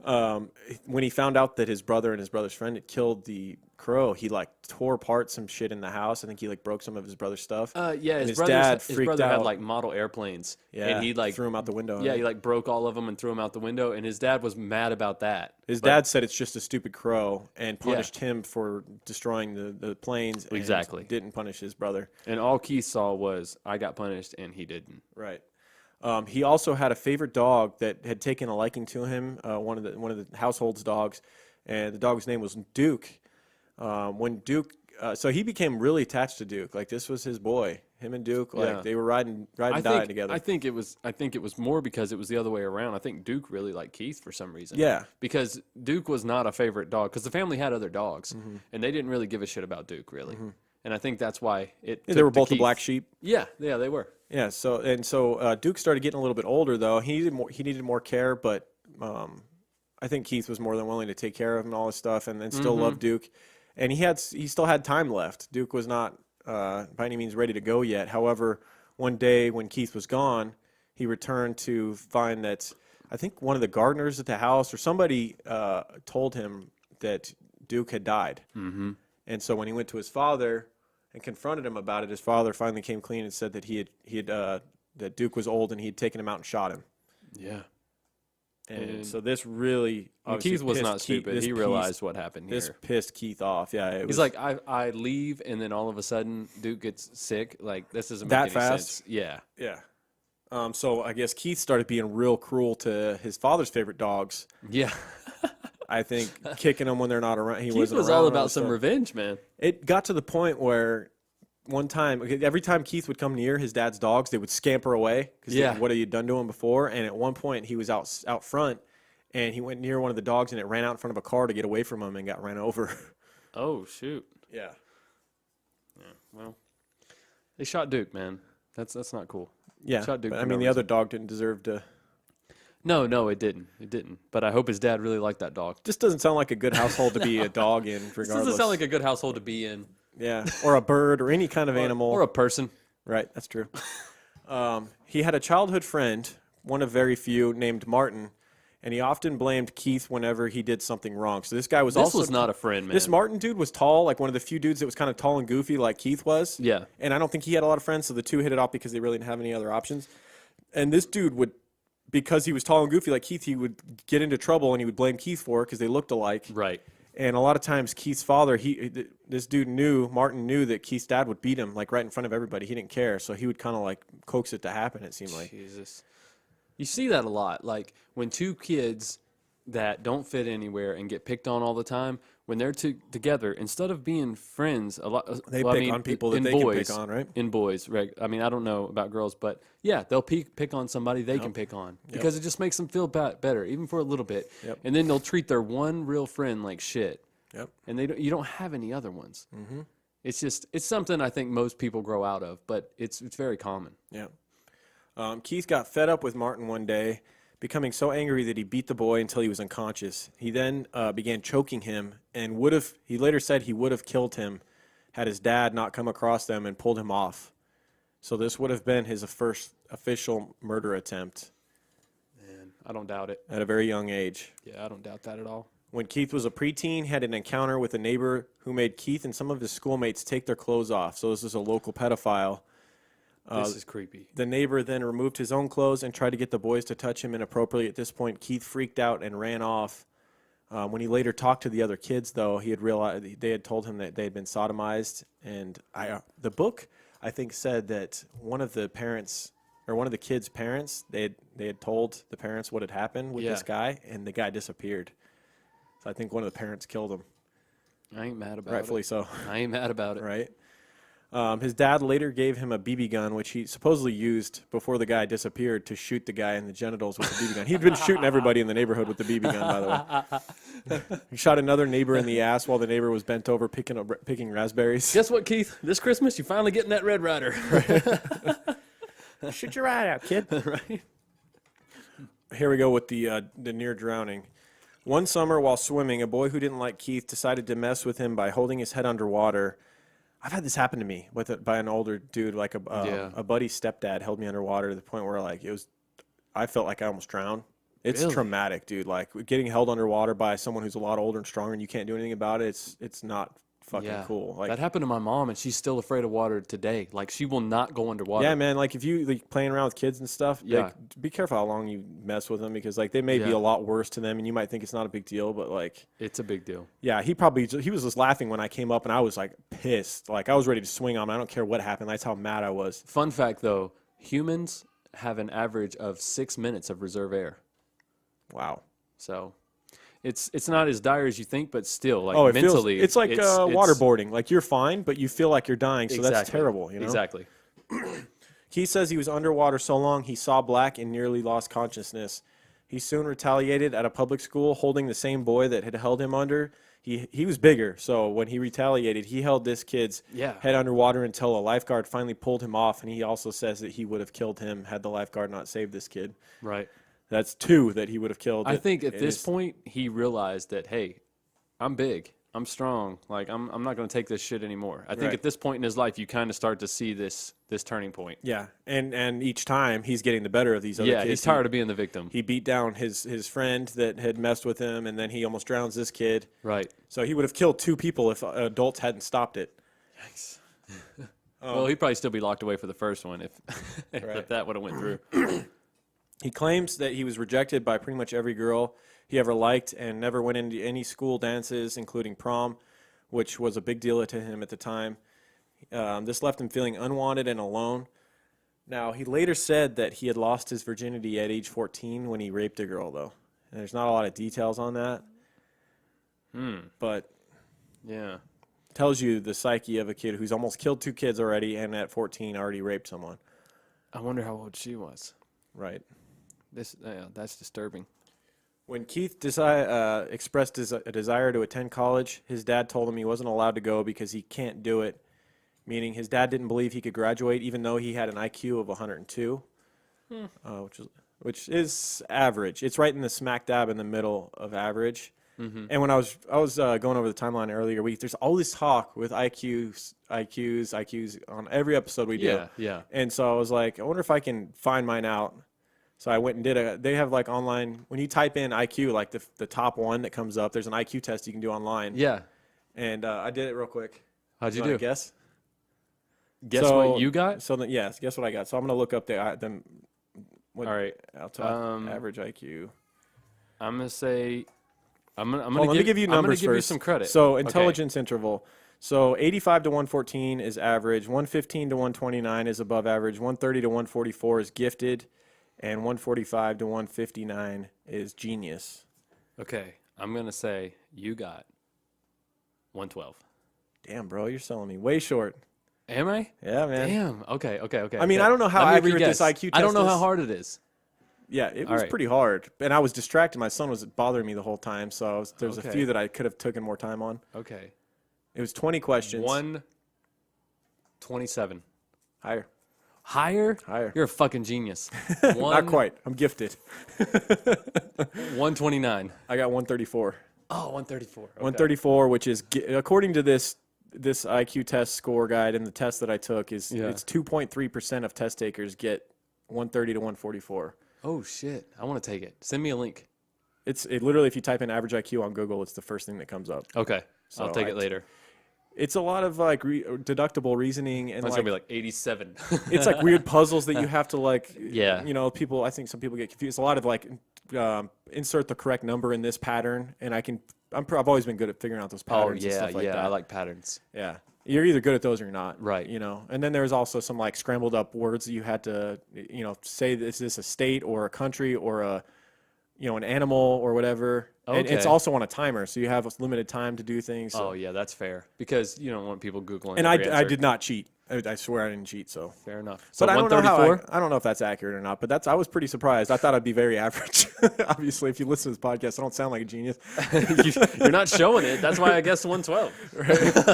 When he found out that his brother and his brother's friend had killed the crow, he like tore apart some shit in the house. I think he like broke some of his brother's stuff. Yeah, And his dad his freaked brother had out. like model airplanes. Yeah, And he like threw him out the window. Yeah, he like broke all of them and threw them out the window, and his dad was mad about that. His But- dad said it's just a stupid crow and punished him for destroying the planes. And Exactly. didn't punish his brother. And all Keith saw was, I got punished, and he didn't. Right. He also had a favorite dog that had taken a liking to him, one of the household's dogs, and the dog's name was Duke. When Duke, so he became really attached to Duke. Like this was his boy. Him and Duke, like Yeah. they were riding die together. I think it was more because it was the other way around. I think Duke really liked Keith for some reason. Yeah. Because Duke was not a favorite dog, because the family had other dogs, Mm-hmm. and they didn't really give a shit about Duke, really. And I think that's why it. they took were to both the Keith. black sheep. Yeah, they were. Yeah. So Duke started getting a little bit older though. He needed more care, but I think Keith was more than willing to take care of him and all his stuff, and still loved Duke. And he still had time left. Duke was not by any means ready to go yet. However, one day when Keith was gone, he returned to find that I think one of the gardeners at the house or somebody told him that Duke had died. Mm-hmm. And so when he went to his father and confronted him about it, his father finally came clean and said that that Duke was old and he had taken him out and shot him. Yeah. And so this really obviously Keith was pissed not stupid. this He piece- realized what happened here. This pissed Keith off. Yeah, He's like, I leave, and then all of a sudden, Duke gets sick. Like, this doesn't make That any fast? sense. Yeah. yeah. So I guess Keith started being real cruel to his father's favorite dogs. Yeah. I think kicking them when they're not around. Keith wasn't was around all and about some stuff. revenge, man. It got to the point where one time, every time Keith would come near his dad's dogs, they would scamper away because Yeah. what he had done to him before. And at one point, he was out front, and he went near one of the dogs, and it ran out in front of a car to get away from him and got ran over. Oh, shoot. Yeah. Well, they shot Duke, man. That's not cool. Yeah. Shot Duke But, for I mean, no the other dog didn't deserve to. No, it didn't. It didn't. But I hope his dad really liked that dog. Just doesn't sound like a good household to be a dog in, regardless. This doesn't sound like a good household to be in. Yeah, or a bird or any kind of animal. Or a person. Right, that's true. He had a childhood friend, one of very few, named Martin, and he often blamed Keith whenever he did something wrong. So this guy was This also was not a friend, man. This Martin dude was tall, like one of the few dudes that was kind of tall and goofy, like Keith was. Yeah. And I don't think he had a lot of friends, so the two hit it off because they really didn't have any other options. And this dude would, because he was tall and goofy like Keith, he would get into trouble and he would blame Keith for it because they looked alike. Right. And a lot of times Keith's father, this dude Martin knew that Keith's dad would beat him like right in front of everybody. He didn't care. So he would kind of like coax it to happen, it seemed like. Jesus. You see that a lot. Like when two kids that don't fit anywhere and get picked on all the time, when they're together, instead of being friends, a lot They pick on people that they can pick on, right? In boys, right? I mean, I don't know about girls, but yeah, they'll pick on somebody they can pick on because it just makes them feel better, even for a little bit. Yep. And then they'll treat their one real friend like shit. Yep. And you don't have any other ones. Mm-hmm. It's something I think most people grow out of, but it's very common. Yeah. Keith got fed up with Martin one day, becoming so angry that he beat the boy until he was unconscious. He then began choking him and he later said he would have killed him had his dad not come across them and pulled him off. So this would have been his first official murder attempt. Man, I don't doubt it. At a very young age. Yeah, I don't doubt that at all. When Keith was a preteen, he had an encounter with a neighbor who made Keith and some of his schoolmates take their clothes off. So this is a local pedophile. This is creepy. The neighbor then removed his own clothes and tried to get the boys to touch him inappropriately. At this point, Keith freaked out and ran off. When he later talked to the other kids, though, he had realized they had told him that they had been sodomized. And the book, I think, said that one of the kids' parents, they had told the parents what had happened with this guy, and the guy disappeared. So I think one of the parents killed him. I ain't mad about it. Rightfully so. I ain't mad about it. Right. His dad later gave him a BB gun, which he supposedly used before the guy disappeared to shoot the guy in the genitals with the BB gun. He'd been shooting everybody in the neighborhood with the BB gun, by the way. He shot another neighbor in the ass while the neighbor was bent over picking raspberries. Guess what, Keith? This Christmas, you're finally getting that Red Ryder. Shoot your eye out, kid. Right? Here we go with the near drowning. One summer while swimming, a boy who didn't like Keith decided to mess with him by holding his head underwater. I've had this happen to me by an older dude, like a buddy's stepdad held me underwater to the point where I felt like I almost drowned. It's Really? traumatic, dude. Like getting held underwater by someone who's a lot older and stronger and you can't do anything about it. It's not fucking cool. Like that happened to my mom, and she's still afraid of water today. Like she will not go underwater. yeah, man. Like if you playing around with kids and stuff, like, be careful how long you mess with them because like they may be a lot worse to them, and you might think it's not a big deal, but like It's a big deal. yeah, he was just laughing when I came up, and I was like pissed. Like I was ready to swing on him. I don't care what happened. That's how mad I was. Fun fact, though, humans have an average of 6 minutes of reserve air. Wow. So it's not as dire as you think, but still, like It mentally, feels, it's like waterboarding. Like you're fine, but you feel like you're dying, so that's Exactly. terrible. You know? Exactly. He says he was underwater so long he saw black and nearly lost consciousness. He soon retaliated at a public school, holding the same boy that had held him under. He was bigger, so when he retaliated, he held this kid's head underwater until a lifeguard finally pulled him off, and he also says that he would have killed him had the lifeguard not saved this kid. Right. That's two that he would have killed. I think at this point he realized that, hey, I'm big, I'm strong, like I'm not going to take this shit anymore. I think Right. at this point in his life, you kind of start to see this turning point. Yeah, and each time he's getting the better of these other kids. Yeah, he's tired of being the victim. He beat down his friend that had messed with him, and then he almost drowns this kid. Right. So he would have killed two people if adults hadn't stopped it. Yikes. Well, he'd probably still be locked away for the first one if if that would have went through. He claims that he was rejected by pretty much every girl he ever liked and never went into any school dances, including prom, which was a big deal to him at the time. This left him feeling unwanted and alone. Now, he later said that he had lost his virginity at age 14 when he raped a girl, though. And there's not a lot of details on that. But Yeah. tells you the psyche of a kid who's almost killed two kids already and at 14 already raped someone. I wonder how old she was. Right. That's disturbing. When Keith expressed a desire to attend college, his dad told him he wasn't allowed to go because he can't do it, meaning his dad didn't believe he could graduate even though he had an IQ of 102, which is average. It's right in the smack dab in the middle of average. Mm-hmm. And when I was going over the timeline earlier week, there's all this talk with IQs on every episode we do. Yeah. And so I was like, I wonder if I can find mine out. So I went and they have like online, when you type in IQ, like the top one that comes up, there's an IQ test you can do online. Yeah. And I did it real quick. How'd you wanna do? Guess? Guess what you got? So yes, guess what I got. So I'm going to look up All right. I'll talk average IQ. I'm going to say I'm Hold gonna on, let me give you I'm gonna numbers give you first. some credit. So Okay. intelligence interval. So 85 to 114 is average. 115 to 129 is above average. 130 to 144 is gifted, and 145 to 159 is genius. Okay, I'm gonna say you got 112. Damn, bro, you're selling me way short. Am I? Yeah, man. Damn. Okay. I mean, I don't know how Let me accurate this re-guess. IQ I don't test know how is. hard it is. Yeah, it All was right. pretty hard, and I was distracted. My son was bothering me the whole time, so there was a Okay. few that I could have taken more time on. Okay. It was 20 questions. 127. Higher. Higher? Higher. You're a fucking genius. Not quite. I'm gifted. 129. I got 134. Oh, 134. Okay. 134, which is according to this IQ test score guide and the test that I took is Yeah. it's 2.3% of test takers get 130 to 144. Oh shit! I want to take it. Send me a link. It literally, if you type in average IQ on Google, it's the first thing that comes up. Okay. So I'll take it later. It's a lot of like deductible reasoning and Mine's like, gonna be like 87. it's like weird puzzles that you have to like. Yeah. You know, I think some people get confused. A lot of like insert the correct number in this pattern, and I've always been good at figuring out those Oh patterns. and yeah, stuff like yeah. that. I like patterns. Yeah. You're either good at those or you're not. Right. You know, and then there's also some like scrambled up words that you had to, say is this a state or a country or an animal or whatever. And it's Okay. also on a timer, so you have a limited time to do things. So. Oh yeah, that's fair because you don't want people googling. And every I answer. did not cheat. I swear I didn't cheat. So. Fair enough. So But I don't know how 134. I don't know if that's accurate or not. But I was pretty surprised. I thought I'd be very average. Obviously, if you listen to this podcast, I don't sound like a genius. You're not showing it. That's why I guessed 112.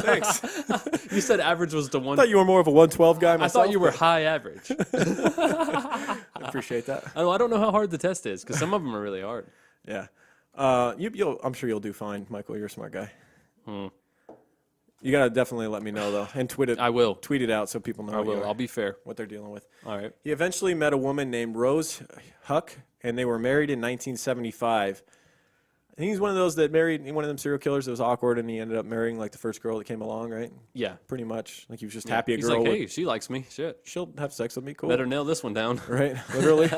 Thanks. You said average was the I one. thought you were more of a 112 guy I myself. thought you were high average. I appreciate that. I don't know how hard the test is because some of them are really hard. Yeah. I'm sure you'll do fine, Michael. You're a smart guy. You gotta definitely let me know though, and tweet it. I will. Tweet it out so people know I will. I'll be fair. what they're dealing with. All right. He eventually met a woman named Rose Huck, and they were married in 1975. I think he's one of those that married one of them serial killers that was awkward, and he ended up marrying like the first girl that came along, right? Yeah. Pretty much. Like he was just happy a He's girl like, would, hey, she likes me. Shit. she'll have sex with me. Cool. Better nail this one down. Right? Literally.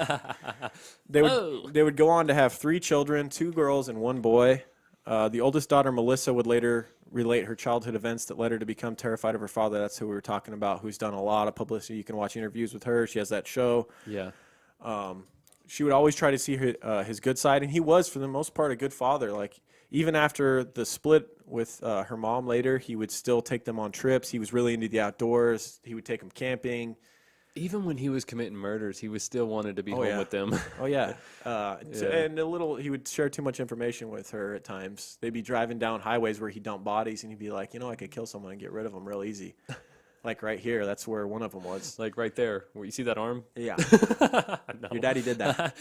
They would Oh. they would go on to have 3 children, 2 girls and 1 boy. The oldest daughter, Melissa, would later relate her childhood events that led her to become terrified of her father. That's who we were talking about, who's done a lot of publicity. You can watch interviews with her. She has that show. Yeah. She would always try to see his good side, and he was, for the most part, a good father. Like, even after the split with her mom later, he would still take them on trips. He was really into the outdoors. He would take them camping. Even when he was committing murders, he was still wanted to be home yeah. with them. Oh yeah. And he would share too much information with her at times. They'd be driving down highways where he dumped bodies, and he'd be like, I could kill someone and get rid of them real easy. Like right here, that's where one of them was. Like right there, where you see that arm? Yeah. No. Your daddy did that.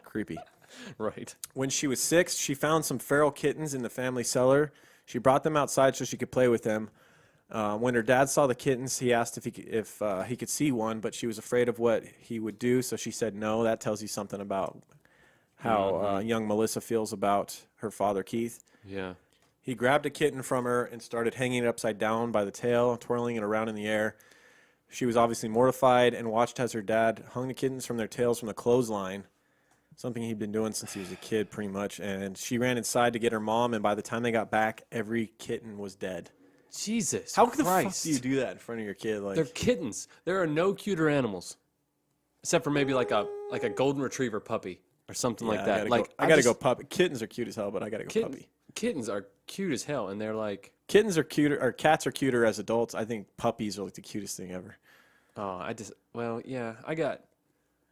Creepy. Right. When she was 6, she found some feral kittens in the family cellar. She brought them outside so she could play with them. When her dad saw the kittens, he asked if he could see one, but she was afraid of what he would do, so she said no. That tells you something about how young Melissa feels about her father, Keith. Yeah. He grabbed a kitten from her and started hanging it upside down by the tail, twirling it around in the air. She was obviously mortified and watched as her dad hung the kittens from their tails from the clothesline, something he'd been doing since he was a kid pretty much. And she ran inside to get her mom, and by the time they got back, every kitten was dead. Jesus How Christ. the fuck do you do that in front of your kid? Like, They're kittens. There are no cuter animals, except for maybe like a golden retriever puppy or something like that. I gotta go puppy. Kittens are cute as hell, but I gotta go puppy. Kittens are cute as hell, and they're like, Kittens are cuter, or cats are cuter as adults. I think puppies are like the cutest thing ever.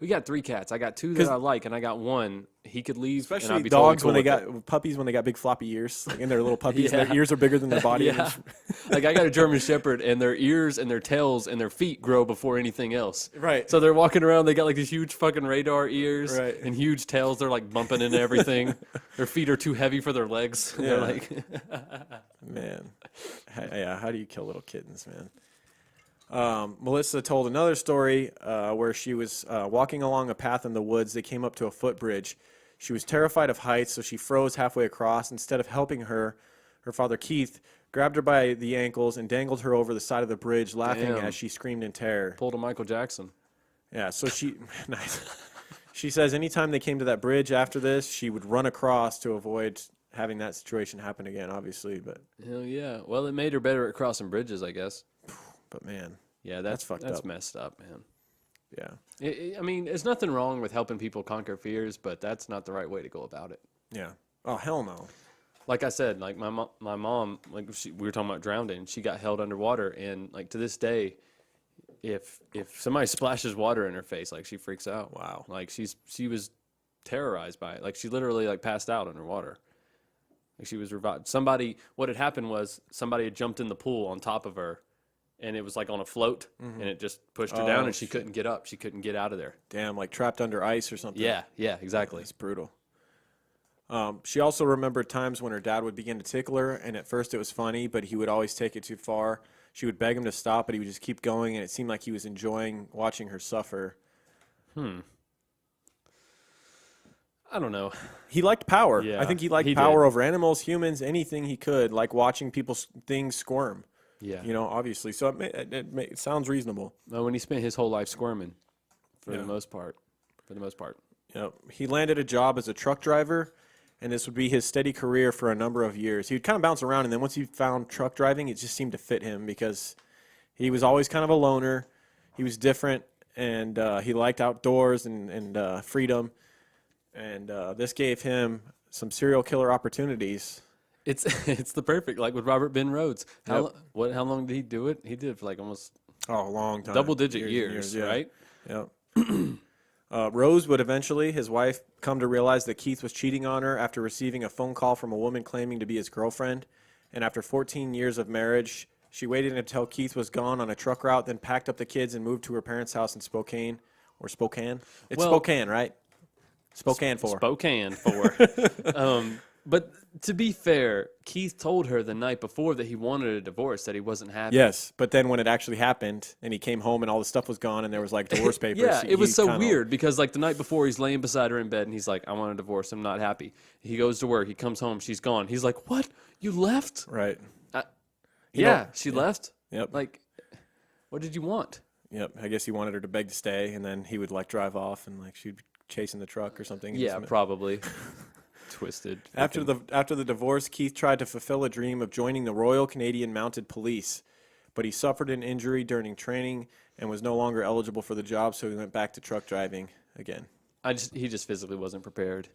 we got 3 cats. I got 2 that I like, and I got 1. He could leave, and Especially I'd be dogs totally cool when with it. puppies when they got big floppy ears, like, and they're little puppies. Yeah. And their ears are bigger than their body. Yeah. Like I got a German Shepherd, and their ears and their tails and their feet grow before anything else. Right. So they're walking around. They got like these huge fucking radar ears Right. and huge tails. They're like bumping into everything. Their feet are too heavy for their legs. Yeah. They're like, Man, how do you kill little kittens, man? Melissa told another story where she was walking along a path in the woods. They came up to a footbridge. She was terrified of heights, so she froze halfway across. Instead of helping her, her father Keith grabbed her by the ankles and dangled her over the side of the bridge, laughing Damn. as she screamed in terror. pulled a Michael Jackson. Yeah, so she nice. She says anytime they came to that bridge after this, she would run across to avoid having that situation happen again, obviously. But Hell yeah. Well, it made her better at crossing bridges, I guess. man, Yeah, That's fucked That's up. messed up, man. yeah. I mean, there's nothing wrong with helping people conquer fears, but that's not the right way to go about it. Yeah. Oh, hell no. Like I said, like my mom, like we were talking about drowning, she got held underwater, and like to this day, if somebody splashes water in her face, like she freaks out. Wow. Like she was terrorized by it. Like she literally like passed out underwater. Like she was revived. What had happened was somebody had jumped in the pool on top of her, and it was like on a float, and it just pushed her down, and she couldn't get up. She couldn't get out of there. Damn, like trapped under ice or something. Yeah, exactly. It's brutal. She also remembered times when her dad would begin to tickle her, and at first it was funny, but he would always take it too far. She would beg him to stop, but he would just keep going, and it seemed like he was enjoying watching her suffer. I don't know. He liked power. Yeah, I think he liked he power did. over animals, humans, anything he could, like watching people's things squirm. Yeah. You know, obviously. So it sounds reasonable. No, when he spent his whole life squirming, for the most part. Yep. He landed a job as a truck driver, and this would be his steady career for a number of years. He would kind of bounce around, and then once he found truck driving, it just seemed to fit him because he was always kind of a loner. He was different, and he liked outdoors and freedom. And this gave him some serial killer opportunities. It's the perfect, like with Robert Ben Rhodes. How long did he do it? He did it for like almost A long time. double-digit and years, yeah. right? Yep. Rose would eventually, his wife, come to realize that Keith was cheating on her after receiving a phone call from a woman claiming to be his girlfriend. And after 14 years of marriage, she waited until Keith was gone on a truck route, then packed up the kids and moved to her parents' house in Spokane. Or Spokane? It's Well- Spokane, right? Spokane 4. Spokane 4. But to be fair, Keith told her the night before that he wanted a divorce, that he wasn't happy. Yes, but then when it actually happened and he came home and all the stuff was gone and there was like divorce papers. Yeah, it was he so kinda- weird because like the night before he's laying beside her in bed and he's like, I want a divorce. I'm not happy. He goes to work. He comes home. She's gone. He's like, what? You left? Right. Yeah, she left. Yep. Like, what did you want? Yep. I guess he wanted her to beg to stay, and then he would like drive off and like she'd be chasing the truck or something. Yeah, probably. Twisted. After the divorce, Keith tried to fulfill a dream of joining the Royal Canadian Mounted Police, but he suffered an injury during training and was no longer eligible for the job, so he went back to truck driving again. He just physically wasn't prepared.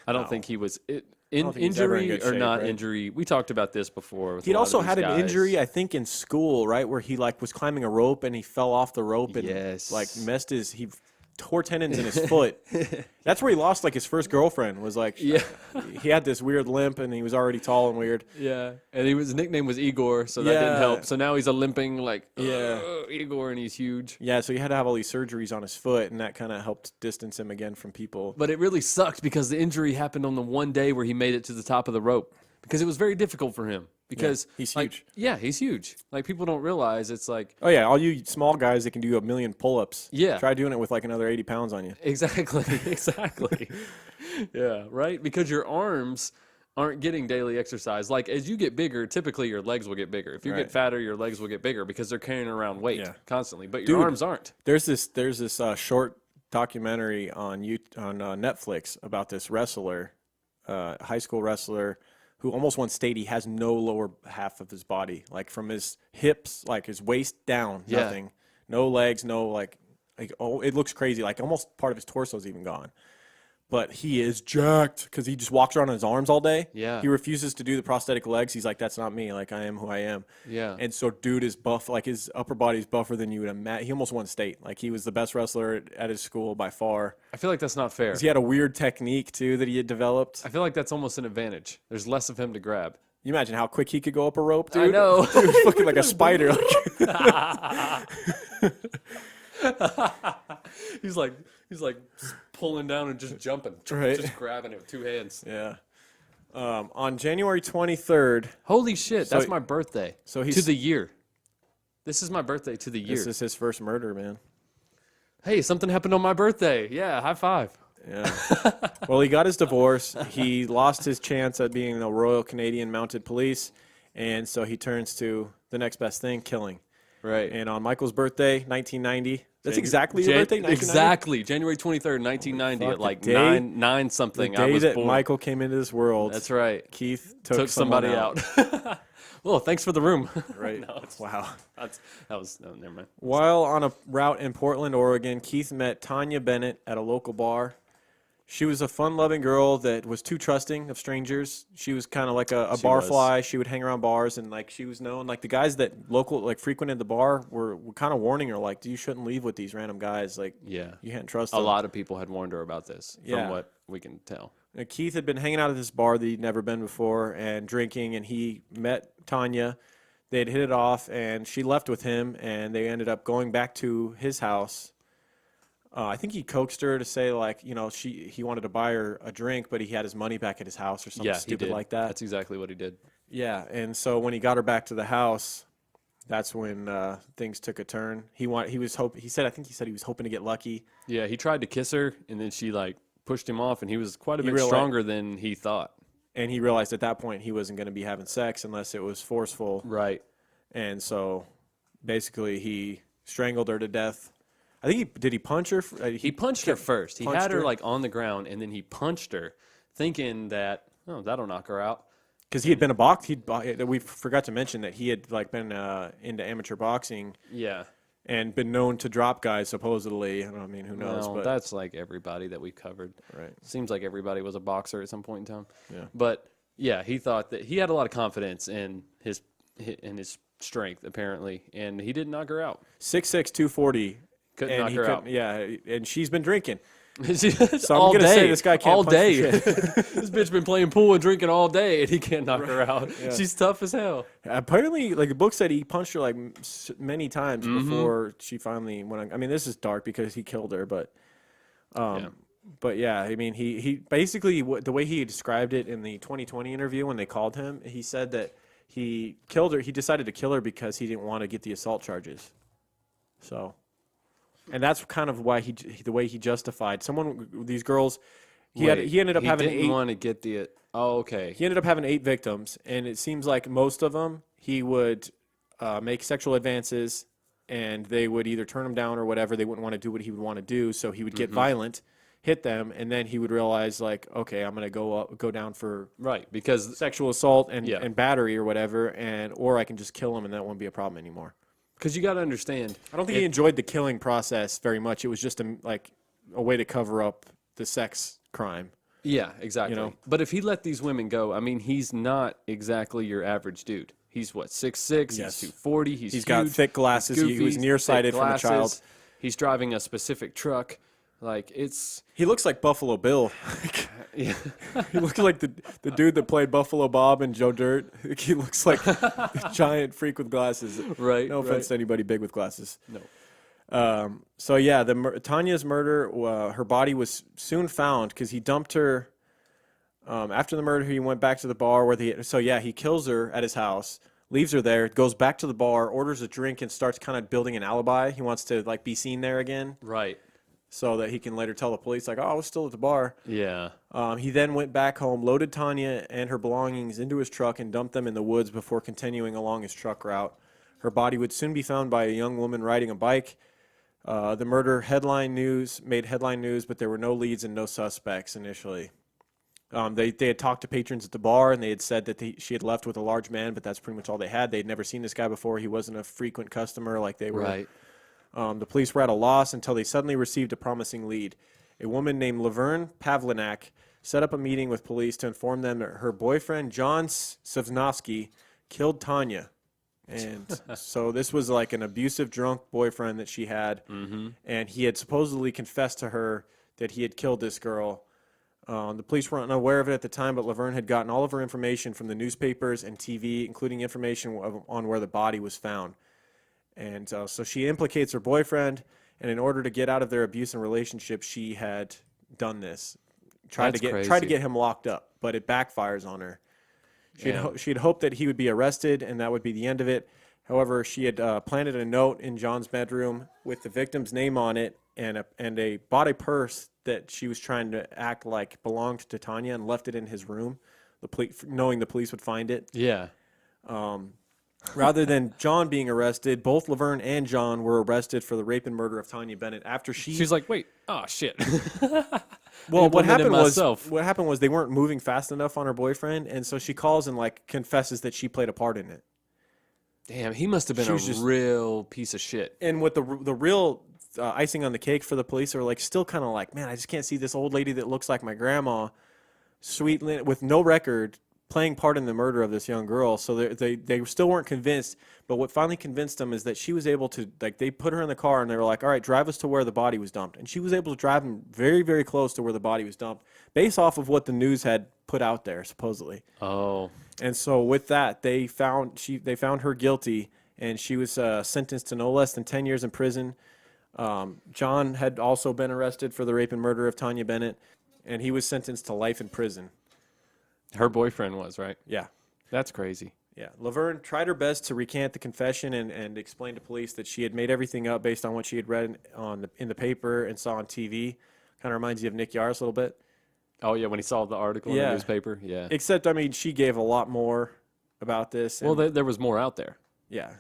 I don't think he was think he's ever in injury good or shape, not right? injury. We talked about this before. With He'd a lot also of had these an guys. injury, I think, in school, right, where he like was climbing a rope and he fell off the rope and Yes. like he tore tendons in his foot. That's where he lost like his first girlfriend. Was like, Yeah. he had this weird limp and he was already tall and weird. Yeah, and his nickname was Igor, so that Yeah. didn't help. So now he's a limping like Yeah. Igor, and he's huge. Yeah, so he had to have all these surgeries on his foot, and that kind of helped distance him again from people. But it really sucked because the injury happened on the one day where he made it to the top of the rope because it was very difficult for him because he's like, huge. Yeah, he's huge. Like people don't realize it's like Oh yeah, all you small guys that can do 1,000,000 pull-ups. Yeah. Try doing it with like another 80 pounds on you. exactly. Yeah, right? Because your arms aren't getting daily exercise. Like as you get bigger, typically your legs will get bigger. If you Right. get fatter, your legs will get bigger because they're carrying around weight Yeah. constantly, but your Dude. arms aren't. There's this short documentary on Netflix about this wrestler, high school wrestler, who almost won state. He has no lower half of his body, like from his hips, like his waist down, Yeah. nothing, no legs, no like oh, it looks crazy. Like almost part of his torso is even gone. But he is jacked because he just walks around on his arms all day. Yeah. He refuses to do the prosthetic legs. He's like, that's not me. Like, I am who I am. Yeah. And so, dude is buff. Like, his upper body is buffer than you would imagine. He almost won state. Like, he was the best wrestler at his school by far. I feel like that's not fair. 'Cause he had a weird technique, too, that he had developed. I feel like that's almost an advantage. There's less of him to grab. You imagine how quick he could go up a rope, dude? I know. He was fucking like a spider. He's like pulling down and just jumping, Right. just grabbing it with two hands. Yeah. On January 23rd, Holy shit, So- that's my birthday. so he's- to the year. This is my birthday to the year. this is his first murder, man. Hey, something happened on my birthday. Yeah, high five. Yeah. Well, he got his divorce. He lost his chance at being the Royal Canadian Mounted Police, and so he turns to the next best thing, killing. Right. And on Michael's birthday, 1990. That's exactly your birthday, 1990? Exactly. January 23rd, 1990 Fuck, at like the day- nine something. The I day was that born. Michael came into this world. That's right. Keith Took someone somebody out. Well, thanks for the room. Right. No, it's- Wow. No, never mind. While on a route in Portland, Oregon, Keith met Tanya Bennett at a local bar. She was a fun-loving girl that was too trusting of strangers. She was kind of like a She bar was. fly. She would hang around bars, and like she was known. Like the guys that frequented the bar were kind of warning her, like, you shouldn't leave with these random guys. Like, Yeah. you can't trust A them. lot of people had warned her about this, Yeah. from what we can tell. And Keith had been hanging out at this bar that he'd never been before and drinking, and he met Tanya. They had hit it off, and she left with him, and they ended up going back to his house. I think he coaxed her to say, like, he wanted to buy her a drink, but he had his money back at his house or something Yeah, he stupid did. like that. That's exactly what he did. Yeah, and so when he got her back to the house, that's when things took a turn. I think he said he was hoping to get lucky. Yeah, he tried to kiss her, and then she like pushed him off, and he was quite a He bit realized- stronger than he thought. And he realized at that point he wasn't going to be having sex unless it was forceful. Right. And so basically he strangled her to death. I think did he punch her? He punched her first. He punched had her her? like on the ground, and then he punched her, thinking that that'll knock her out. Because he had been a box. We forgot to mention that he had like been into amateur boxing Yeah. and been known to drop guys supposedly. I mean, who knows? Well, but that's like everybody that we've covered. right. Seems like everybody was a boxer at some point in time. Yeah. But yeah, he thought that he had a lot of confidence in his strength apparently, and he didn't knock her out. 6'6", 240. Couldn't and knock he her couldn't- out. Yeah, and she's been drinking. So I'm gonna say this guy can't all punch for day. shit. This bitch been playing pool and drinking all day, and he can't knock her out. Yeah. She's tough as hell. Apparently, like the book said, he punched her like many times Mm-hmm. before she finally went on. I mean, this is dark because he killed her, but Yeah. But yeah, I mean, he basically the way he described it in the 2020 interview when they called him, he said that he killed her. He decided to kill her because he didn't want to get the assault charges. So, and that's kind of why the way he justified these girls. He ended up having didn't want to get the. Oh, okay. He ended up having 8 victims, and it seems like most of them he would make sexual advances, and they would either turn him down or whatever. They wouldn't want to do what he would want to do, so he would get violent, hit them, and then he would realize, like, okay, I'm going to go down for Right, because sexual assault and, Yeah. and battery or whatever, or I can just kill him, and that won't be a problem anymore. you got to understand. I don't think he enjoyed the killing process very much. It was just a way to cover up the sex crime. Yeah, exactly. You know? But if he let these women go, I mean, he's not exactly your average dude. He's what, 6'6", Yes. he's 240, he's got huge, thick glasses. he's He goofy, was nearsighted thick from a child. glasses. He's driving a specific truck. Like, it's He looks like Buffalo Bill. yeah. He looks like the dude that played Buffalo Bob and Joe Dirt. He looks like a giant freak with glasses. Right, No offense right. to anybody big with glasses. No. So yeah, Tanya's murder. Her body was soon found because he dumped her. After the murder, he went back to the bar where he kills her at his house, leaves her there, goes back to the bar, orders a drink, and starts kind of building an alibi. He wants to like be seen there again, Right. so that he can later tell the police, like, oh, I was still at the bar. Yeah. He then went back home, loaded Tanya and her belongings into his truck, and dumped them in the woods before continuing along his truck route. Her body would soon be found by a young woman riding a bike. The murder made headline news, but there were no leads and no suspects initially. They had talked to patrons at the bar, and they had said that she had left with a large man, but that's pretty much all they had. They'd never seen this guy before. He wasn't a frequent customer like they were. Right. The police were at a loss until they suddenly received a promising lead. A woman named Laverne Pavlinac set up a meeting with police to inform them that her boyfriend, John Sivnovsky, killed Tanya. And so this was like an abusive, drunk boyfriend that she had. Mm-hmm. And he had supposedly confessed to her that he had killed this girl. The police weren't unaware of it at the time, but Laverne had gotten all of her information from the newspapers and TV, including information on where the body was found. And so she implicates her boyfriend, and in order to get out of their abusive relationship, she had done this, tried to get him locked up, but it backfires on her. She had hoped that he would be arrested, and that would be the end of it. However, she had planted a note in John's bedroom with the victim's name on it, and bought a purse that she was trying to act like belonged to Tanya, and left it in his room, knowing the police would find it. Yeah. Rather than John being arrested, both Laverne and John were arrested for the rape and murder of Tanya Bennett after She's like, wait, oh shit. Well, what implemented happened was they weren't moving fast enough on her boyfriend, and so she calls and like confesses that she played a part in it. Damn, he must have been She a was just- real piece of shit. And what the real icing on the cake for the police are like still kind of like, man, I just can't see this old lady that looks like my grandma, with no record, playing part in the murder of this young girl. So they still weren't convinced. But what finally convinced them is that she was able to, like, they put her in the car and they were like, all right, drive us to where the body was dumped. And she was able to drive them very, very close to where the body was dumped, based off of what the news had put out there, supposedly. Oh. And so with that, they found her guilty, and she was sentenced to no less than 10 years in prison. John had also been arrested for the rape and murder of Tanya Bennett, and he was sentenced to life in prison. Her boyfriend was, right? Yeah. That's crazy. Yeah. Laverne tried her best to recant the confession and explain to police that she had made everything up based on what she had read in the paper and saw on TV. Kind of reminds you of Nick Yaris a little bit. Oh, yeah, when he saw the article in the newspaper. Yeah. Except, I mean, she gave a lot more about this. Well, there was more out there. Yeah.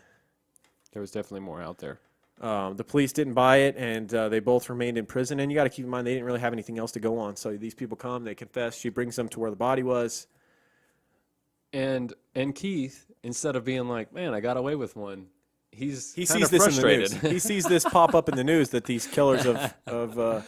There was definitely more out there. The police didn't buy it, and they both remained in prison. And you got to keep in mind, they didn't really have anything else to go on. So these people come, they confess. She brings them to where the body was. And Keith, instead of being like, man, I got away with one, he He kind sees of this frustrated. in the news. He sees this pop up in the news that these killers of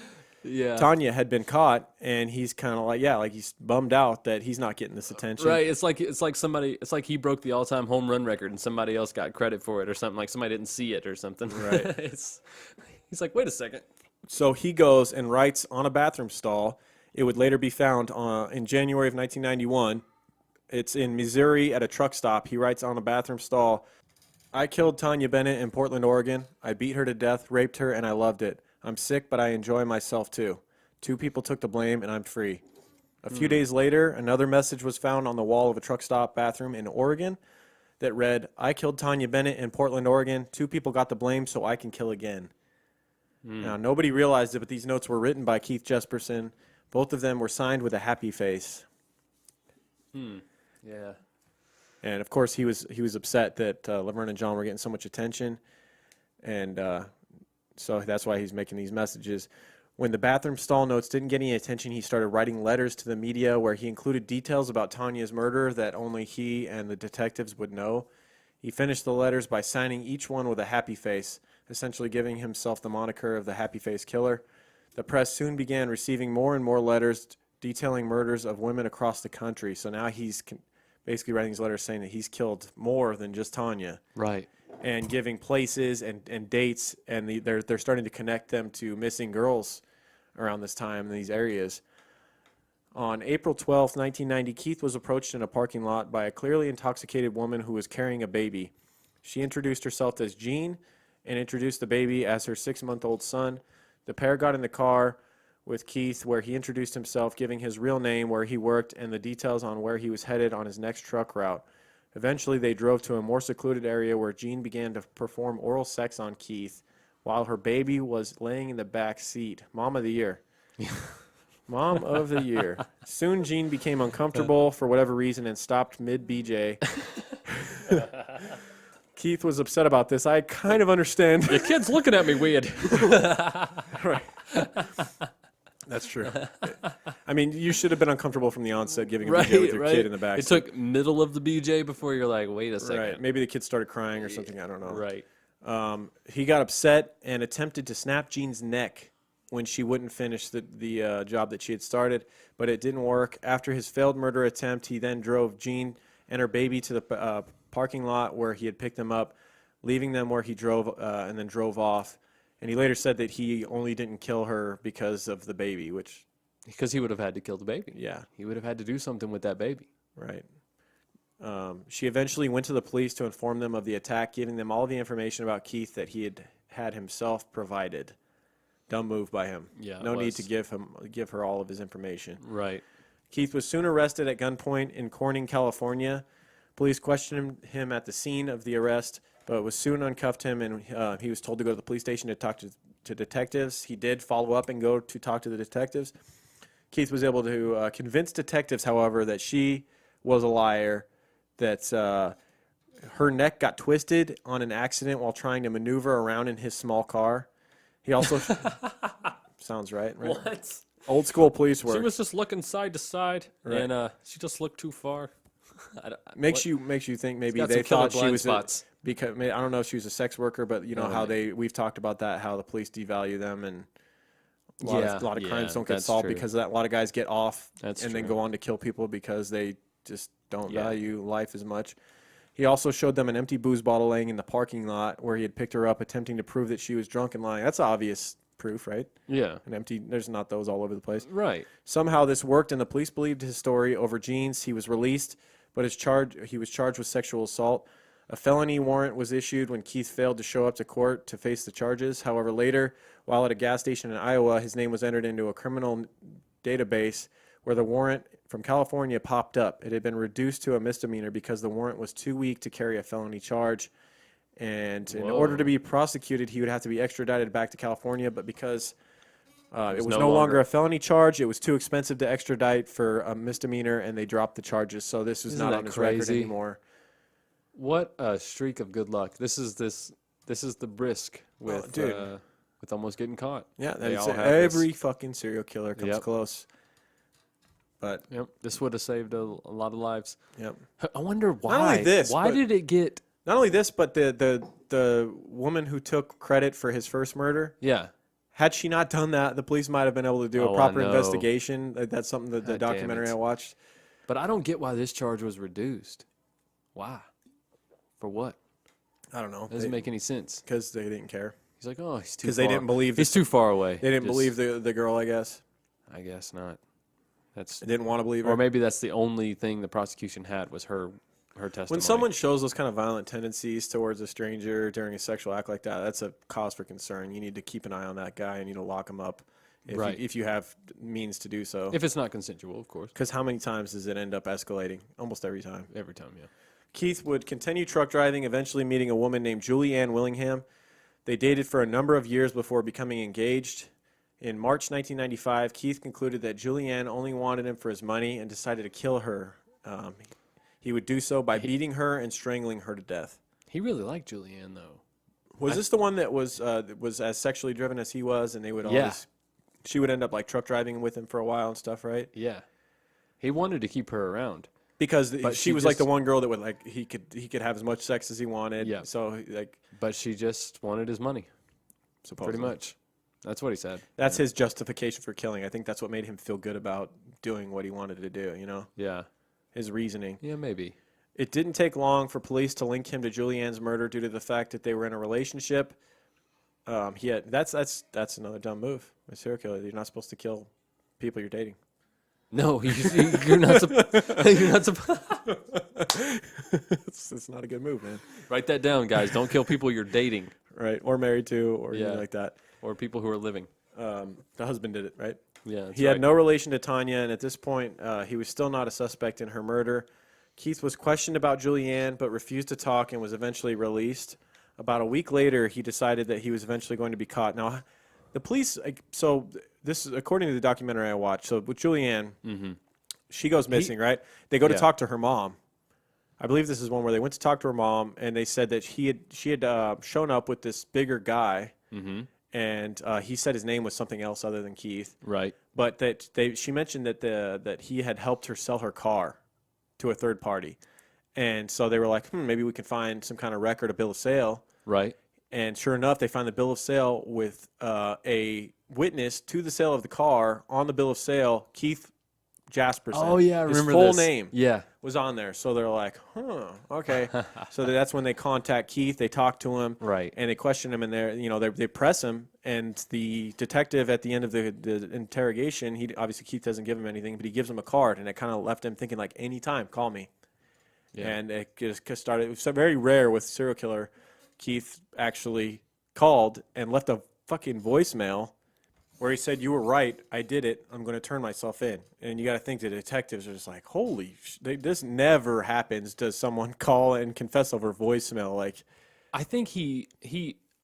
Yeah. Tanya had been caught, and he's kind of like, like he's bummed out that he's not getting this attention. Right. It's like he broke the all-time home run record and somebody else got credit for it or something. Like somebody didn't see it or something. Right. He's like, wait a second. So he goes and writes on a bathroom stall. It would later be found in January of 1991. It's in Missouri at a truck stop. He writes on a bathroom stall, I killed Tanya Bennett in Portland, Oregon. I beat her to death, raped her, and I loved it. I'm sick, but I enjoy myself too. 2 people took the blame, and I'm free. A few days later, another message was found on the wall of a truck stop bathroom in Oregon that read, I killed Tanya Bennett in Portland, Oregon. 2 people got the blame, so I can kill again. Now, nobody realized it, but these notes were written by Keith Jesperson. Both of them were signed with a happy face. Yeah. And, of course, he was upset that Laverne and John were getting so much attention. And so that's why he's making these messages. When the bathroom stall notes didn't get any attention, he started writing letters to the media where he included details about Tanya's murder that only he and the detectives would know. He finished the letters by signing each one with a happy face, essentially giving himself the moniker of the happy face killer. The press soon began receiving more and more letters detailing murders of women across the country. So now he's basically writing these letters saying that he's killed more than just Tanya. Right. And giving places and dates, and they're starting to connect them to missing girls around this time in these areas. On April 12th, 1990, Keith was approached in a parking lot by a clearly intoxicated woman who was carrying a baby. She introduced herself as Jean and introduced the baby as her 6-month-old son. The pair got in the car with Keith, where he introduced himself, giving his real name, where he worked, and the details on where he was headed on his next truck route. Eventually, they drove to a more secluded area where Jean began to perform oral sex on Keith while her baby was laying in the back seat. Mom of the year. Mom of the year. Soon, Jean became uncomfortable for whatever reason and stopped mid-BJ. Keith was upset about this. I kind of understand. Your kid's looking at me weird. Right. That's true. I mean, you should have been uncomfortable from the onset giving a BJ with your kid in the back. It took middle of the BJ before you're like, wait a second. Right. Maybe the kid started crying or something. I don't know. Right. He got upset and attempted to snap Jean's neck when she wouldn't finish the job that she had started, but it didn't work. After his failed murder attempt, he then drove Jean and her baby to the parking lot where he had picked them up, leaving them where he drove and then drove off. And he later said that he only didn't kill her because of the baby, which... Because he would have had to kill the baby. Yeah. He would have had to do something with that baby. Right. She eventually went to the police to inform them of the attack, giving them all the information about Keith that he had himself provided. Dumb move by him. Yeah, no need to give her all of his information. Right. Keith was soon arrested at gunpoint in Corning, California. Police questioned him at the scene of the arrest, but was soon uncuffed him, and he was told to go to the police station to talk to detectives. He did follow up and go to talk to the detectives. Keith was able to convince detectives, however, that she was a liar, that her neck got twisted on an accident while trying to maneuver around in his small car. He also sounds right? What? Old school police work. She was just looking side to side, Right. and she just looked too far. makes you think maybe got they some killer thought she blind was spots. because I don't know if she was a sex worker, but you know how we've talked about that, how the police devalue them, and a lot of crimes don't get that's solved true. because of that. A lot of guys get off That's and then true. go on to kill people because they just don't Yeah. value life as much. He also showed them an empty booze bottle laying in the parking lot where he had picked her up, attempting to prove that she was drunk and lying. That's obvious proof, right? Yeah. An empty, there's not those all over the place. Right. Somehow this worked, and the police believed his story over Jeans. He was released, but he was charged with sexual assault. A felony warrant was issued when Keith failed to show up to court to face the charges. However, later, while at a gas station in Iowa, his name was entered into a criminal database where the warrant from California popped up. It had been reduced to a misdemeanor because the warrant was too weak to carry a felony charge. And in order to be prosecuted, he would have to be extradited back to California. But because it was no longer a felony charge, it was too expensive to extradite for a misdemeanor, and they dropped the charges. So this was Isn't not that on his record crazy? anymore. What a streak of good luck. This is the brisk with dude. with almost getting caught. Yeah, They that's all it. have Every this. fucking serial killer comes Yep. close. But Yep. This would have saved a lot of lives. yep. I wonder why. only this, why but- did it get? Not only this, but the woman who took credit for his first murder. Yeah. Had she not done that, the police might have been able to do Oh, a I proper know. investigation. That's something that the God damn documentary it. I watched. But I don't get why this charge was reduced. Why? For what? I don't know. Doesn't make any sense. Because they didn't care. He's like, oh, he's too. Because they didn't believe. He's too far away. They didn't Just- believe the girl. I guess I guess not. That's they didn't want to believe her. or maybe that's the only thing the prosecution had was her testimony. When someone shows those kind of violent tendencies towards a stranger during a sexual act like that, that's a cause for concern. You need to keep an eye on that guy and you need to lock him up Right. if you have means to do so. if it's not consensual, of course, Because how many times does it end up escalating? Almost every time. every time, yeah. Keith would continue truck driving, eventually meeting a woman named Julie Ann Willingham. They dated for a number of years before becoming engaged. In March 1995, Keith concluded that Julie Ann only wanted him for his money and decided to kill her. He would do so by beating her and strangling her to death. He really liked Julianne though. Was this the one that was as sexually driven as he was, and they would always? Yeah. She would end up like truck driving with him for a while and stuff, right? Yeah, he wanted to keep her around. Because But she she was like the just- one girl that would like he could have as much sex as he wanted. Yeah. So like But she just wanted his money, supposedly. pretty much. That's what he said. That's his justification for killing. I think that's what made him feel good about doing what he wanted to do, you know? Yeah. His reasoning. Yeah, maybe. It didn't take long for police to link him to Julianne's murder due to the fact that they were in a relationship. That's another dumb move. A serial killer. You're not supposed to kill people you're dating. No, you're not. You're not. It's not a good move, man. Write that down, guys. Don't kill people you're dating Right? Or married to, or Yeah. anything like that. or people who are living. The husband did it, right? Yeah, that's He right. had no relation to Tanya, and at this point, he was still not a suspect in her murder. Keith was questioned about Julianne, but refused to talk and was eventually released. About a week later, he decided that he was eventually going to be caught. Now, the police, so this is according to the documentary I watched. So with Julianne, she goes missing, right? They go to Yeah. talk to her mom. I believe this is one where they went to talk to her mom, and they said that she had shown up with this bigger guy, and he said his name was something else other than Keith. Right. But that she mentioned that he had helped her sell her car to a third party, and so they were like, maybe we can find some kind of record, a bill of sale. Right. And sure enough, they find the bill of sale with a witness to the sale of the car on the bill of sale, Keith Jasperson. Oh yeah, I his remember full this. name Yeah. was on there. So they're like, okay. So that's when they contact Keith. They talk to him, Right. and they question him, and they press him. And the detective at the end of the interrogation, he obviously Keith doesn't give him anything, but he gives him a card, and it kind of left him thinking like, anytime, call me. Yeah. And it just started. It was very rare with serial killer. Keith actually called and left a fucking voicemail where he said, "You were right. I did it. I'm going to turn myself in." And you got to think the detectives are just like, "Holy, this never happens." Does someone call and confess over voicemail? Like, I think he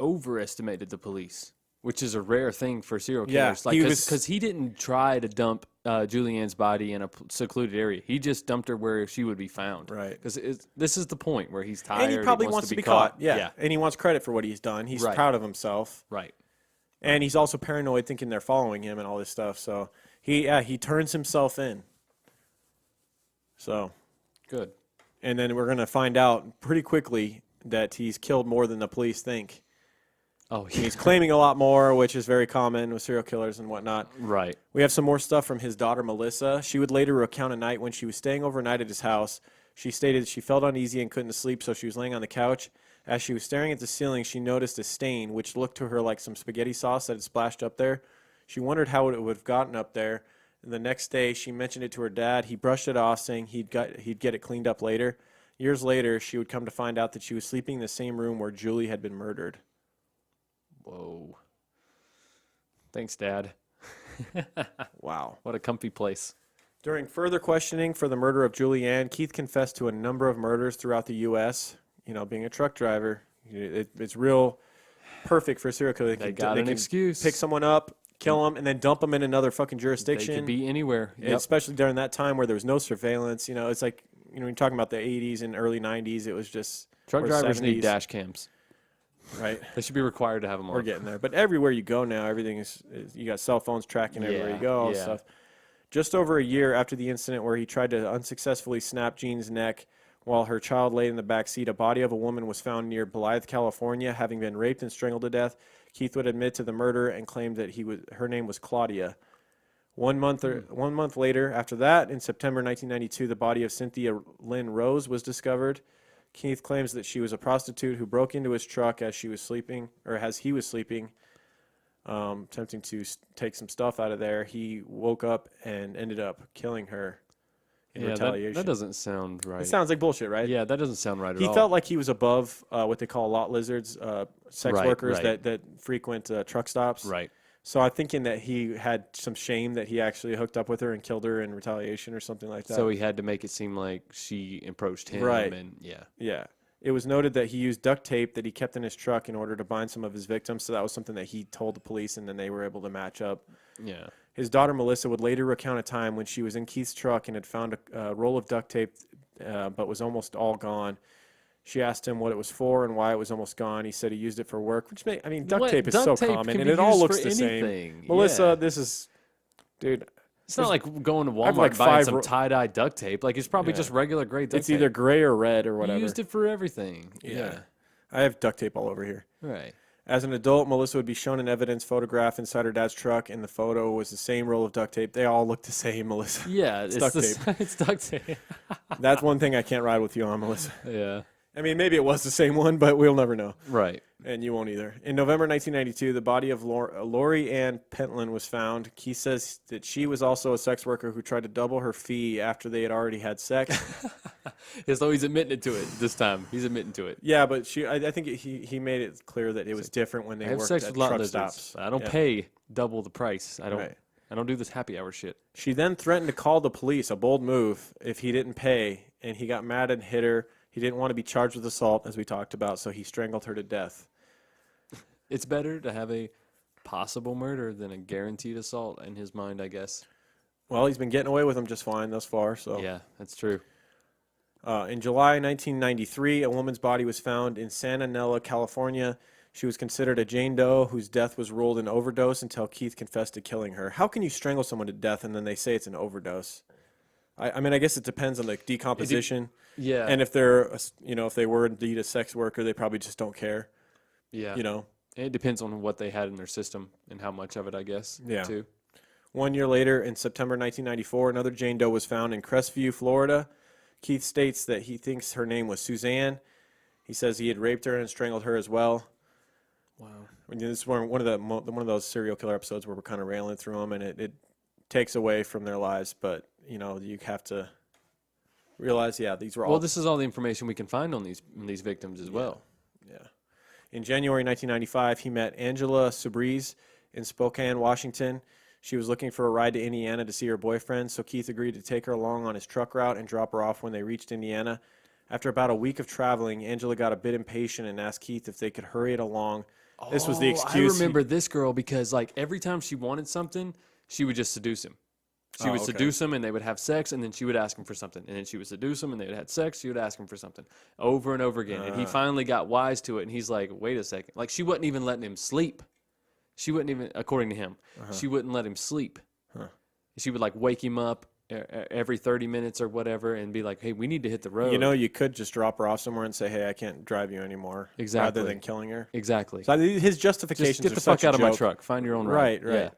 overestimated the police. which is a rare thing for serial Yeah, killers. Like, because he didn't try to dump Julianne's body in a secluded area. He just dumped her where she would be found. Right. Because this is the point where he's tired. And he probably wants to be caught. Yeah. And he wants credit for what he's done. He's Right. proud of himself. Right. And he's also paranoid, thinking they're following him and all this stuff. So he turns himself in. So Good. and then we're gonna find out pretty quickly that he's killed more than the police think. Oh, And he's claiming a lot more, which is very common with serial killers and whatnot. right. We have some more stuff from his daughter, Melissa. She would later recount a night when she was staying overnight at his house. She stated she felt uneasy and couldn't sleep, so she was laying on the couch. As she was staring at the ceiling, she noticed a stain, which looked to her like some spaghetti sauce that had splashed up there. She wondered how it would have gotten up there. And the next day, she mentioned it to her dad. He brushed it off, saying he'd get it cleaned up later. Years later, she would come to find out that she was sleeping in the same room where Julie had been murdered. Whoa. Thanks, Dad. Wow. What a comfy place. During further questioning for the murder of Julianne, Keith confessed to a number of murders throughout the U.S. You know, being a truck driver, it's real perfect for a serial killer. They got an excuse. Pick someone up, kill them, and then dump them in another fucking They jurisdiction. could be anywhere. And especially during that time where there was no surveillance. You know, it's like, you know, when you're talking about the 80s and early 90s, it was just... Truck or drivers need 70s, dash cams. Right. They should be required to have them on. We're getting there. But everywhere you go now, everything is you got cell phones tracking everywhere you go, all this stuff. Just over a year after the incident where he tried to unsuccessfully snap Jean's neck while her child lay in the back seat, a body of a woman was found near Blythe, California, having been raped and strangled to death. Keith would admit to the murder and claimed that her name was Claudia. 1 month later, after that, in September 1992, the body of Cynthia Lynn Rose was discovered. Keith claims that she was a prostitute who broke into his truck as he was sleeping, attempting to take some stuff out of there. He woke up and ended up killing her in retaliation. That doesn't sound right. It sounds like bullshit, right? Yeah, that doesn't sound right at all. He felt like he was above what they call lot lizards, sex Right, workers right. that frequent truck stops. Right. So I'm thinking that he had some shame that he actually hooked up with her and killed her in retaliation or something like that. So he had to make it seem like she approached him. Right. And yeah. Yeah. It was noted that he used duct tape that he kept in his truck in order to bind some of his victims. So that was something that he told the police, and then they were able to match up. Yeah. His daughter, Melissa, would later recount a time when she was in Keith's truck and had found a roll of duct tape, but was almost all gone. She asked him what it was for and why it was almost gone. He said he used it for work, duct tape is so common, and it all looks the same. Melissa, this is, dude. It's not like going to Walmart like buying 5 some tie-dye duct tape. Like, it's probably Yeah. just regular gray duct tape. It's either gray or red or whatever. You used it for everything. Yeah. I have duct tape all over here. Right. As an adult, Melissa would be shown an evidence photograph inside her dad's truck, and the photo was the same roll of duct tape. They all look the same, Melissa. Yeah, it's duct tape. It's duct tape. That's one thing I can't ride with you on, Melissa. Yeah. I mean, maybe it was the same one, but we'll never know. Right. And you won't either. In November 1992, the body of Lori Ann Pentland was found. Keith says that she was also a sex worker who tried to double her fee after they had already had sex. As though he's admitting it to it this time. He's admitting to it. Yeah, but I think he made it clear that it was different when they I have worked sex at with lot truck lizards. stops. I don't Yeah. pay double the price. I don't. Right. I don't do this happy hour shit. She then threatened to call the police, a bold move, if he didn't pay, and he got mad and hit her. He didn't want to be charged with assault, as we talked about, so he strangled her to death. It's better to have a possible murder than a guaranteed assault in his mind, I guess. Well, he's been getting away with them just fine thus far. So Yeah, that's true. In July 1993, a woman's body was found in Santa Nella, California. She was considered a Jane Doe whose death was ruled an overdose until Keith confessed to killing her. How can you strangle someone to death and then they say it's an overdose? I mean, I guess it depends on the decomposition. Yeah. And if they're, if they were indeed a sex worker, they probably just don't care. Yeah. You know. It depends on what they had in their system and how much of it, I guess. Yeah. Too. 1 year later, in September 1994, another Jane Doe was found in Crestview, Florida. Keith states that he thinks her name was Suzanne. He says he had raped her and strangled her as well. Wow. I mean, this is one of those serial killer episodes where we're kind of railing through them, and it takes away from their lives. But you have to realize, these were all. Well, this is all the information we can find on these victims as well. Yeah. In January 1995, he met Angela Subriz in Spokane, Washington. She was looking for a ride to Indiana to see her boyfriend, so Keith agreed to take her along on his truck route and drop her off when they reached Indiana. After about a week of traveling, Angela got a bit impatient and asked Keith if they could hurry it along This was the I excuse. remember this girl because like every time she wanted something, she would just seduce him. She would seduce him and they would have sex, and then she would ask him for something. And then she would seduce him and they would have sex. She would ask him for something over and over again. And he finally got wise to it. And he's like, wait a second. Like she wasn't even letting him sleep. She wouldn't even, according to him, she wouldn't let him sleep. She would like wake him up every 30 minutes or whatever and be like, hey, we need to hit the road. You know, you could just drop her off somewhere and say, hey, I can't drive you anymore. Exactly. Rather than killing her. Exactly. So his justifications Just get are the fuck such a out of my joke. truck. Find your own ride. Right.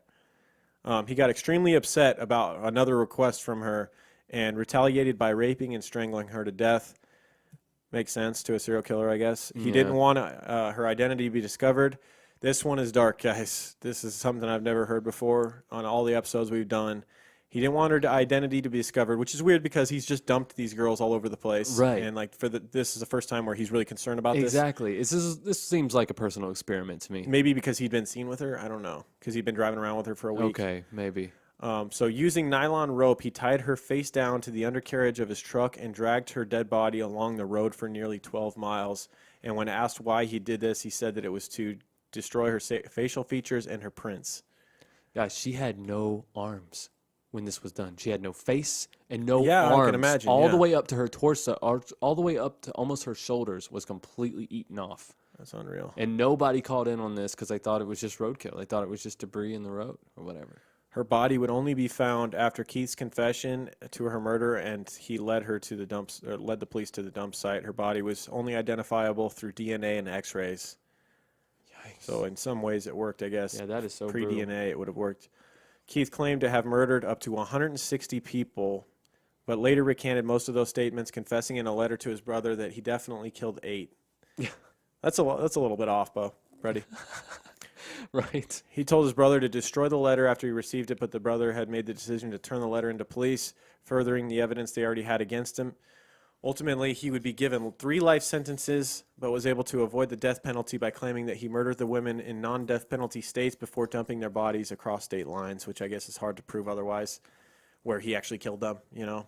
Yeah. He got extremely upset about another request from her and retaliated by raping and strangling her to death. Makes sense to a serial killer, I guess. He didn't want her identity to be discovered. This one is dark, guys. This is something I've never heard before on all the episodes we've done. He didn't want her identity to be discovered, which is weird because he's just dumped these girls all over the place. Right. And like this is the first time where he's really concerned about this. Exactly. This seems like a personal experiment to me. Maybe because he'd been seen with her. I don't know. Because he'd been driving around with her for a week. Okay, maybe. So using nylon rope, he tied her face down to the undercarriage of his truck and dragged her dead body along the road for nearly 12 miles. And when asked why he did this, he said that it was to destroy her facial features and her prints. Guys, she had no arms when this was done. She had no face and no Yeah, arms. I can imagine, All the yeah. way up to her torso, all the way up to almost her shoulders was completely eaten off. That's unreal. And nobody called in on this because they thought it was just roadkill. They thought it was just debris in the road or whatever. Her body would only be found after Keith's confession to her murder, and he led her to the dumps, or led the police to the dump site. Her body was only identifiable through DNA and X-rays. Yikes. So in some ways it worked, I guess. Yeah, that is so brutal. Pre-DNA, it would have worked. Keith claimed to have murdered up to 160 people, but later recanted most of those statements, confessing in a letter to his brother that he definitely killed 8. Yeah. That's a little bit off, Bo. Buddy. Right. He told his brother to destroy the letter after he received it, but the brother had made the decision to turn the letter into police, furthering the evidence they already had against him. Ultimately, he would be given 3 life sentences, but was able to avoid the death penalty by claiming that he murdered the women in non-death penalty states before dumping their bodies across state lines, which I guess is hard to prove otherwise, where he actually killed them, you know?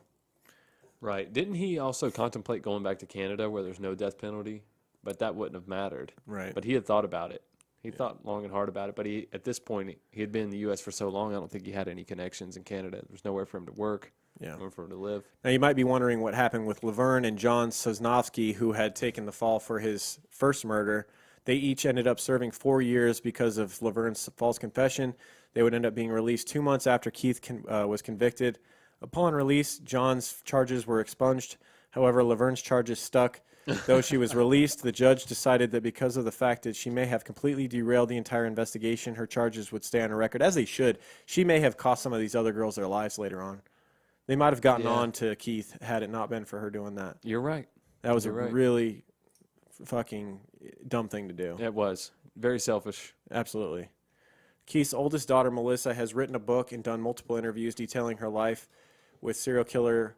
Right. Didn't he also contemplate going back to Canada where there's no death penalty? But that wouldn't have mattered. Right. But he had thought about it. He thought long and hard about it. But at this point, he had been in the U.S. for so long, I don't think he had any connections in Canada. There's nowhere for him to work, nowhere for him to live. Now, you might be wondering what happened with Laverne and John Sosnovsky, who had taken the fall for his first murder. They each ended up serving 4 years because of Laverne's false confession. They would end up being released 2 months after Keith was convicted. Upon release, John's charges were expunged. However, Laverne's charges stuck. Though she was released, the judge decided that because of the fact that she may have completely derailed the entire investigation, her charges would stay on her record, as they should. She may have cost some of these other girls their lives later on. They might have gotten on to Keith had it not been for her doing that. You're right. That was You're right. really fucking dumb thing to do. It was. Very selfish. Absolutely. Keith's oldest daughter, Melissa, has written a book and done multiple interviews detailing her life with serial killer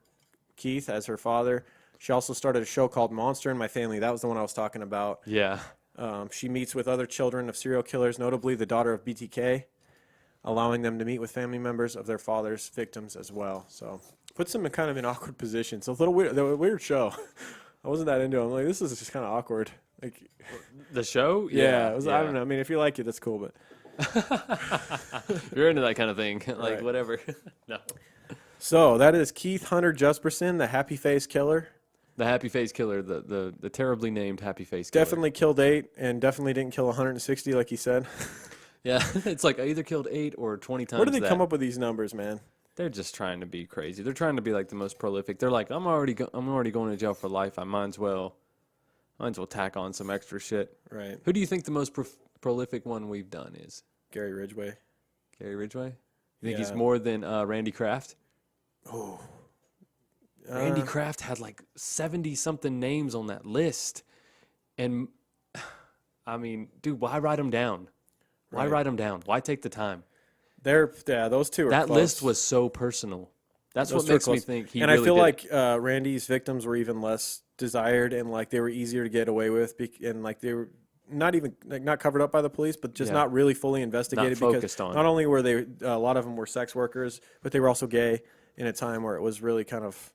Keith as her father. She also started a show called Monster in My Family. That was the one I was talking about. Yeah. She meets with other children of serial killers, notably the daughter of BTK, allowing them to meet with family members of their father's victims as well. So puts them in kind of an awkward position. It's a little weird. A weird show. I wasn't that into it. I'm like, this is just kind of awkward. Like, The show? yeah, it was, I don't know. I mean, if you like it, that's cool, but You're into that kind of thing. Like, Right. whatever. No. So that is Keith Hunter Jesperson, the Happy Face Killer. The Happy Face Killer, the terribly named Happy Face Killer. Definitely killed 8 and definitely didn't kill 160 like he said. Yeah, it's like I either killed 8 or 20 times Where do they that. come up with these numbers, man? They're just trying to be crazy. They're trying to be like the most prolific. They're like, I'm already going to jail for life. I might as well tack on some extra shit. Right. Who do you think the most prolific one we've done is? Gary Ridgway. Gary Ridgway? You think he's Yeah. more than Randy Kraft? Oh. Randy Kraft had like 70-something names on that list. And, I mean, dude, why write them down? Why Right. write them down? Why take the time? Those two are That close. list was so personal. That's Those what two are makes me close. think he and really I feel did like it. Randy's victims were even less desired and like they were easier to get away with and like they were not covered up by the police, but just Yeah. not really fully investigated because focused on. not only were they a lot of them were sex workers, but they were also gay in a time where it was really kind of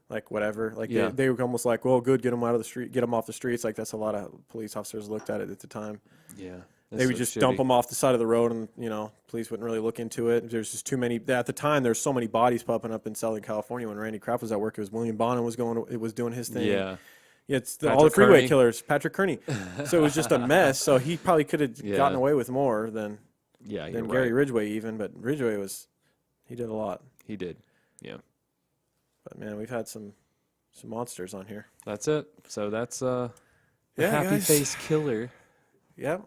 like whatever. Like Yeah. they were almost like, well, good, get them out of the street, get them off the streets. Like that's a lot of police officers looked at it at the time. Yeah. They would just dump them off the side of the road, and police wouldn't really look into it. There's just too many. At the time, there's so many bodies popping up in Southern California. When Randy Kraft was at work, it was William Bonham was doing his thing. Yeah. Yeah, it's all the freeway killers, Patrick Kearney. So it was just a mess. So he probably could have gotten away with more than Gary Ridgway even. But Ridgway he did a lot. He did. Yeah. But man, we've had some monsters on here. That's it. So that's Happy guys. Face Killer. Yeah.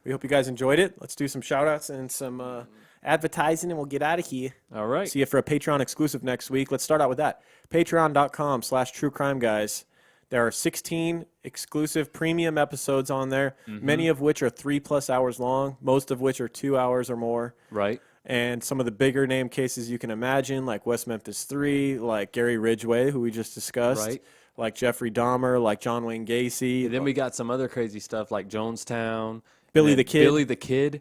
We hope you guys enjoyed it. Let's do some shout-outs and some advertising, and we'll get out of here. All right. See you for a Patreon exclusive next week. Let's start out with that. Patreon.com/TrueCrimeGuys. There are 16 exclusive premium episodes on there, many of which are 3+ hours long, most of which are 2 hours or more. Right. And some of the bigger name cases you can imagine, like West Memphis 3, like Gary Ridgway, who we just discussed. Right. Like Jeffrey Dahmer, like John Wayne Gacy. And then we got some other crazy stuff like Jonestown. Billy the Kid.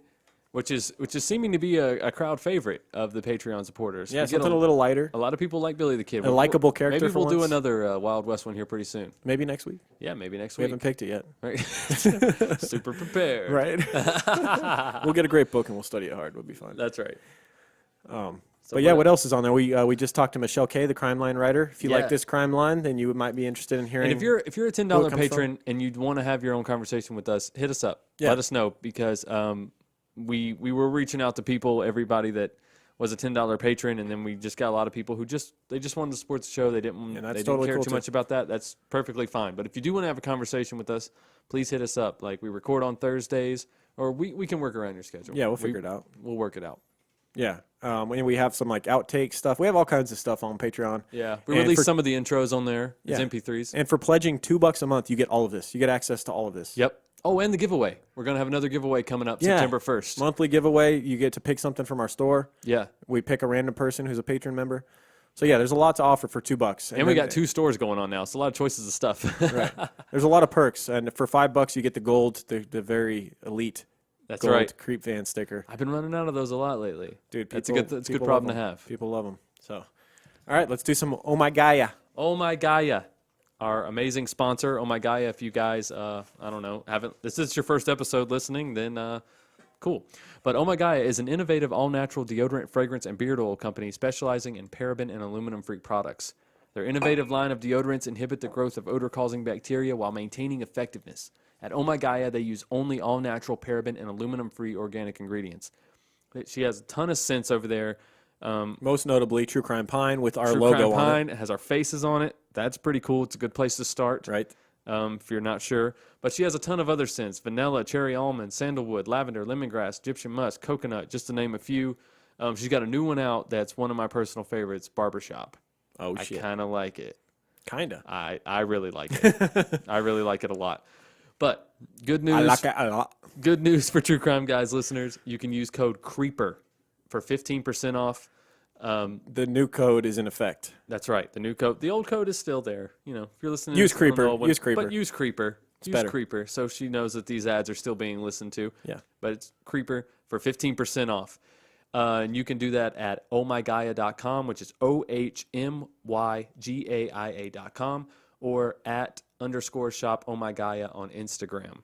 Which is seeming to be a crowd favorite of the Patreon supporters. Yeah, something a little lighter. A lot of people like Billy the Kid. A likable character. Maybe we'll for do once. another Wild West one here pretty soon. Maybe next week. Yeah, maybe next We week. haven't picked it yet. Right. Super prepared. Right. We'll get a great book and we'll study it hard. We'll be fine. That's right. But yeah, what else is on there? We just talked to Michelle K, the Crime Line writer. If you like this crime line, then you might be interested in hearing. And if you're a $10 comes patron and you'd want to have your own conversation with us, hit us up. Yeah. Let us know because we were reaching out to people, everybody that was a $10 patron, and then we just got a lot of people who just wanted to support the show. They didn't totally care cool too too. much about that. That's perfectly fine. But if you do want to have a conversation with us, please hit us up. Like we record on Thursdays, or we can work around your schedule. Yeah, we'll figure it out. We'll work it out. Yeah. And we have some like outtake stuff. We have all kinds of stuff on Patreon. Yeah, we And release for- some of the intros on there as Yeah. MP3s. And for pledging $2 a month, you get all of this. You get access to all of this. Yep. Oh, and the giveaway. We're going to have another giveaway coming up Yeah. September 1st. Monthly giveaway. You get to pick something from our store. Yeah. We pick a random person who's a patron member. So yeah, there's a lot to offer for $2. And we then- got 2 stores going on now. So a lot of choices of stuff. Right. There's a lot of perks, and for $5 you get the gold, the very elite. That's gold right. Creep Van sticker. I've been running out of those a lot lately. Dude, that's a good people problem to love 'em. have. People love them. So, all right, let's do some Oh My Gaia. Oh My Gaia, our amazing sponsor. Oh My Gaia, if you guys, I don't know, this is your first episode listening, then cool. But Oh My Gaia is an innovative all-natural deodorant, fragrance, and beard oil company specializing in paraben and aluminum-free products. Their innovative line of deodorants inhibit the growth of odor-causing bacteria while maintaining effectiveness. At Oh My Gaia, they use only all-natural paraben and aluminum-free organic ingredients. She has a ton of scents over there. Most notably, True Crime Pine with our True logo Crime on Pine. it. It has our faces on it. That's pretty cool. It's a good place to start. Right. If you're not sure. But she has a ton of other scents: vanilla, cherry almond, sandalwood, lavender, lemongrass, Egyptian musk, coconut, just to name a few. She's got a new one out that's one of my personal favorites, Barbershop. Oh, I shit. kind of like it. Kinda. I really like it. I really like it a lot. But good news. I like it a lot. Good news for True Crime Guys listeners. You can use code CREEPER for 15% off. The new code is in effect. That's right. The new code. The old code is still there. You know, if you're listening, Use on the Creeper. old one, Use Creeper. But use Creeper. Use better. Creeper, so she knows that these ads are still being listened to. Yeah. But it's Creeper for 15% off. And you can do that at ohmygaia.com, which is OHMYGAIA.com, or at _shop ohmygaia on Instagram.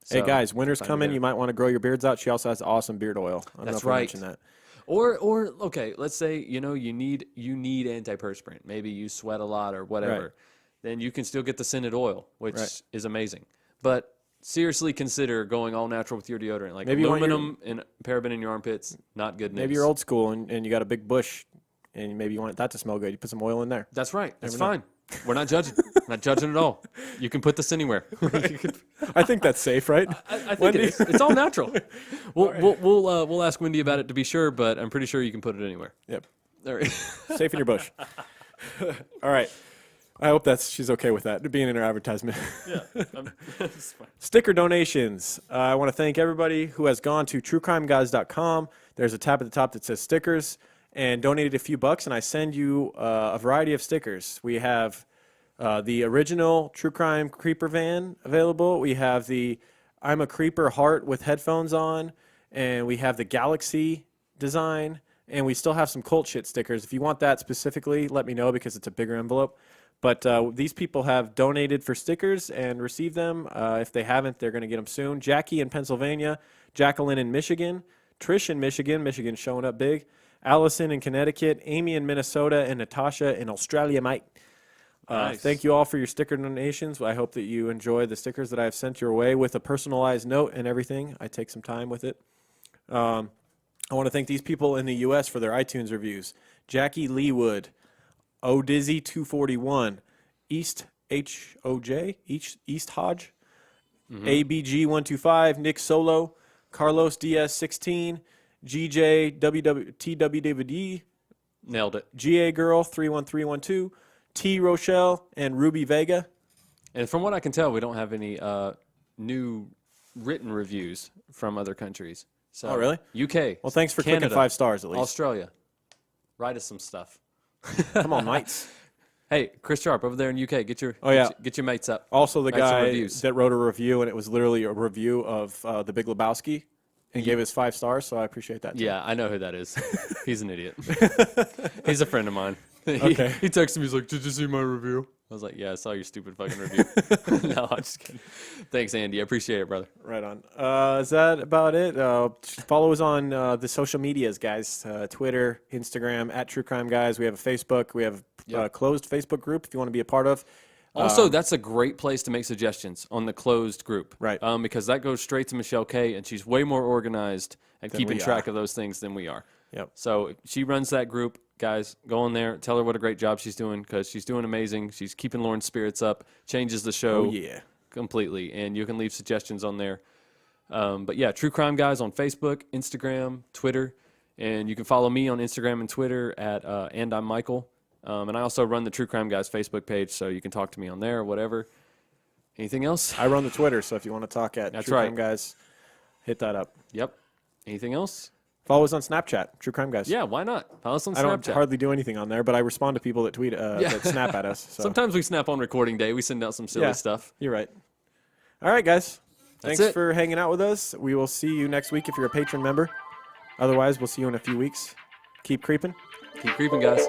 Hey, So, guys, winter's find her coming. there. You might want to grow your beards out. She also has awesome beard oil. I don't know That's if I right. mentioned that. Or okay, let's say you need antiperspirant. Maybe you sweat a lot or whatever. Right. Then you can still get the scented oil, which Right. is amazing. But seriously consider going all natural with your deodorant. Like Maybe you want aluminum and paraben in your armpits, not good news. Maybe you're old school and you got a big bush and maybe you want that to smell good. You put some oil in there. That's right. That's Never know. fine. We're not judging. Not judging at all. You can put this anywhere. I think that's safe, right? I think it is. It's all natural. We'll ask Wendy about it to be sure, but I'm pretty sure you can put it anywhere. Yep. All right. Safe in your bush. All right. I hope she's okay with that, being in her advertisement. Yeah. It's fine. Sticker donations. I want to thank everybody who has gone to truecrimeguys.com. There's a tab at the top that says stickers and donated a few bucks, and I send you a variety of stickers. We have the original True Crime Creeper van available. We have the I'm a Creeper heart with headphones on, and we have the Galaxy design, and we still have some cult shit stickers. If you want that specifically, let me know because it's a bigger envelope. But these people have donated for stickers and received them. If they haven't, they're going to get them soon. Jackie in Pennsylvania, Jacqueline in Michigan, Trish in Michigan. Michigan's showing up big. Allison in Connecticut, Amy in Minnesota, and Natasha in Australia, mate. Nice. Thank you all for your sticker donations. I hope that you enjoy the stickers that I've sent your way with a personalized note and everything. I take some time with it. I want to thank these people in the U.S. for their iTunes reviews. Jackie Leewood, O'Dizzy241, East HOJ, East Hodge, ABG125, Nick Solo, Carlos DS16, GJ TWDVD, Nailed it. GA Girl 31312, T Rochelle, and Ruby Vega. And from what I can tell, we don't have any new written reviews from other countries. So, Oh, really? UK. Well, thanks for Canada, clicking 5 stars at least. Australia. Write us some stuff. Come on, mates. Hey, Chris Sharp over there in UK. Get your get your mates up. Also, the Write some guy reviews. that wrote a review, and it was literally a review of The Big Lebowski, and gave us 5 stars, so I appreciate that. Too. Yeah, I know who that is. He's an idiot. He's a friend of mine. Okay. He texted me. He's like, "Did you see my review?" I was like, "Yeah, I saw your stupid fucking review." No, I'm just kidding. Thanks, Andy. I appreciate it, brother. Right on. Is that about it? Follow us on the social medias, guys. Twitter, Instagram, @TrueCrimeGuys. We have a Facebook. We have a closed Facebook group if you want to be a part of. Also, that's a great place to make suggestions on the closed group. Right. Because that goes straight to Michelle K, and she's way more organized at keeping we track are. of those things than we are. Yep. So she runs that group. Guys, go on there. Tell her what a great job she's doing because she's doing amazing. She's keeping Lauren's spirits up, changes the show completely, and you can leave suggestions on there. But yeah, True Crime Guys on Facebook, Instagram, Twitter, and you can follow me on Instagram and Twitter at and I'm Michael. And I also run the True Crime Guys Facebook page, so you can talk to me on there or whatever. Anything else? I run the Twitter, so if you want to talk at That's True right. Crime Guys, hit that up. Yep. Anything else? Follow us on Snapchat, True Crime Guys. Yeah, why not? Follow us on I don't Snapchat. hardly do anything on there, but I respond to people that tweet, that snap at us. So. Sometimes we snap on recording day. We send out some silly stuff. You're right. All right, guys. That's Thanks it. for hanging out with us. We will see you next week if you're a patron member. Otherwise, we'll see you in a few weeks. Keep creeping. Keep creeping, guys.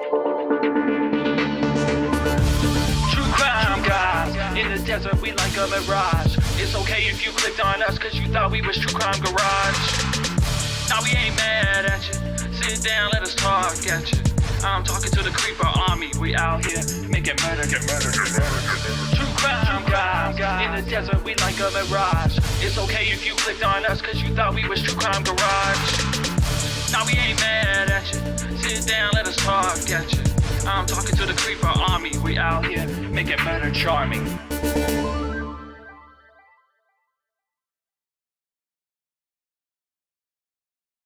True crime guys, in the desert we like a mirage. It's okay if you clicked on us cause you thought we was True Crime Garage. Now we ain't mad at you, sit down, let us talk at you. I'm talking to the creeper army, we out here making murder, get murder, get murder. True crime guys, in the desert we like a mirage. It's okay if you clicked on us cause you thought we was True Crime Garage. Now we ain't mad at you, sit down, let us talk at you. I'm talking to the creeper army, we out here making murder charming.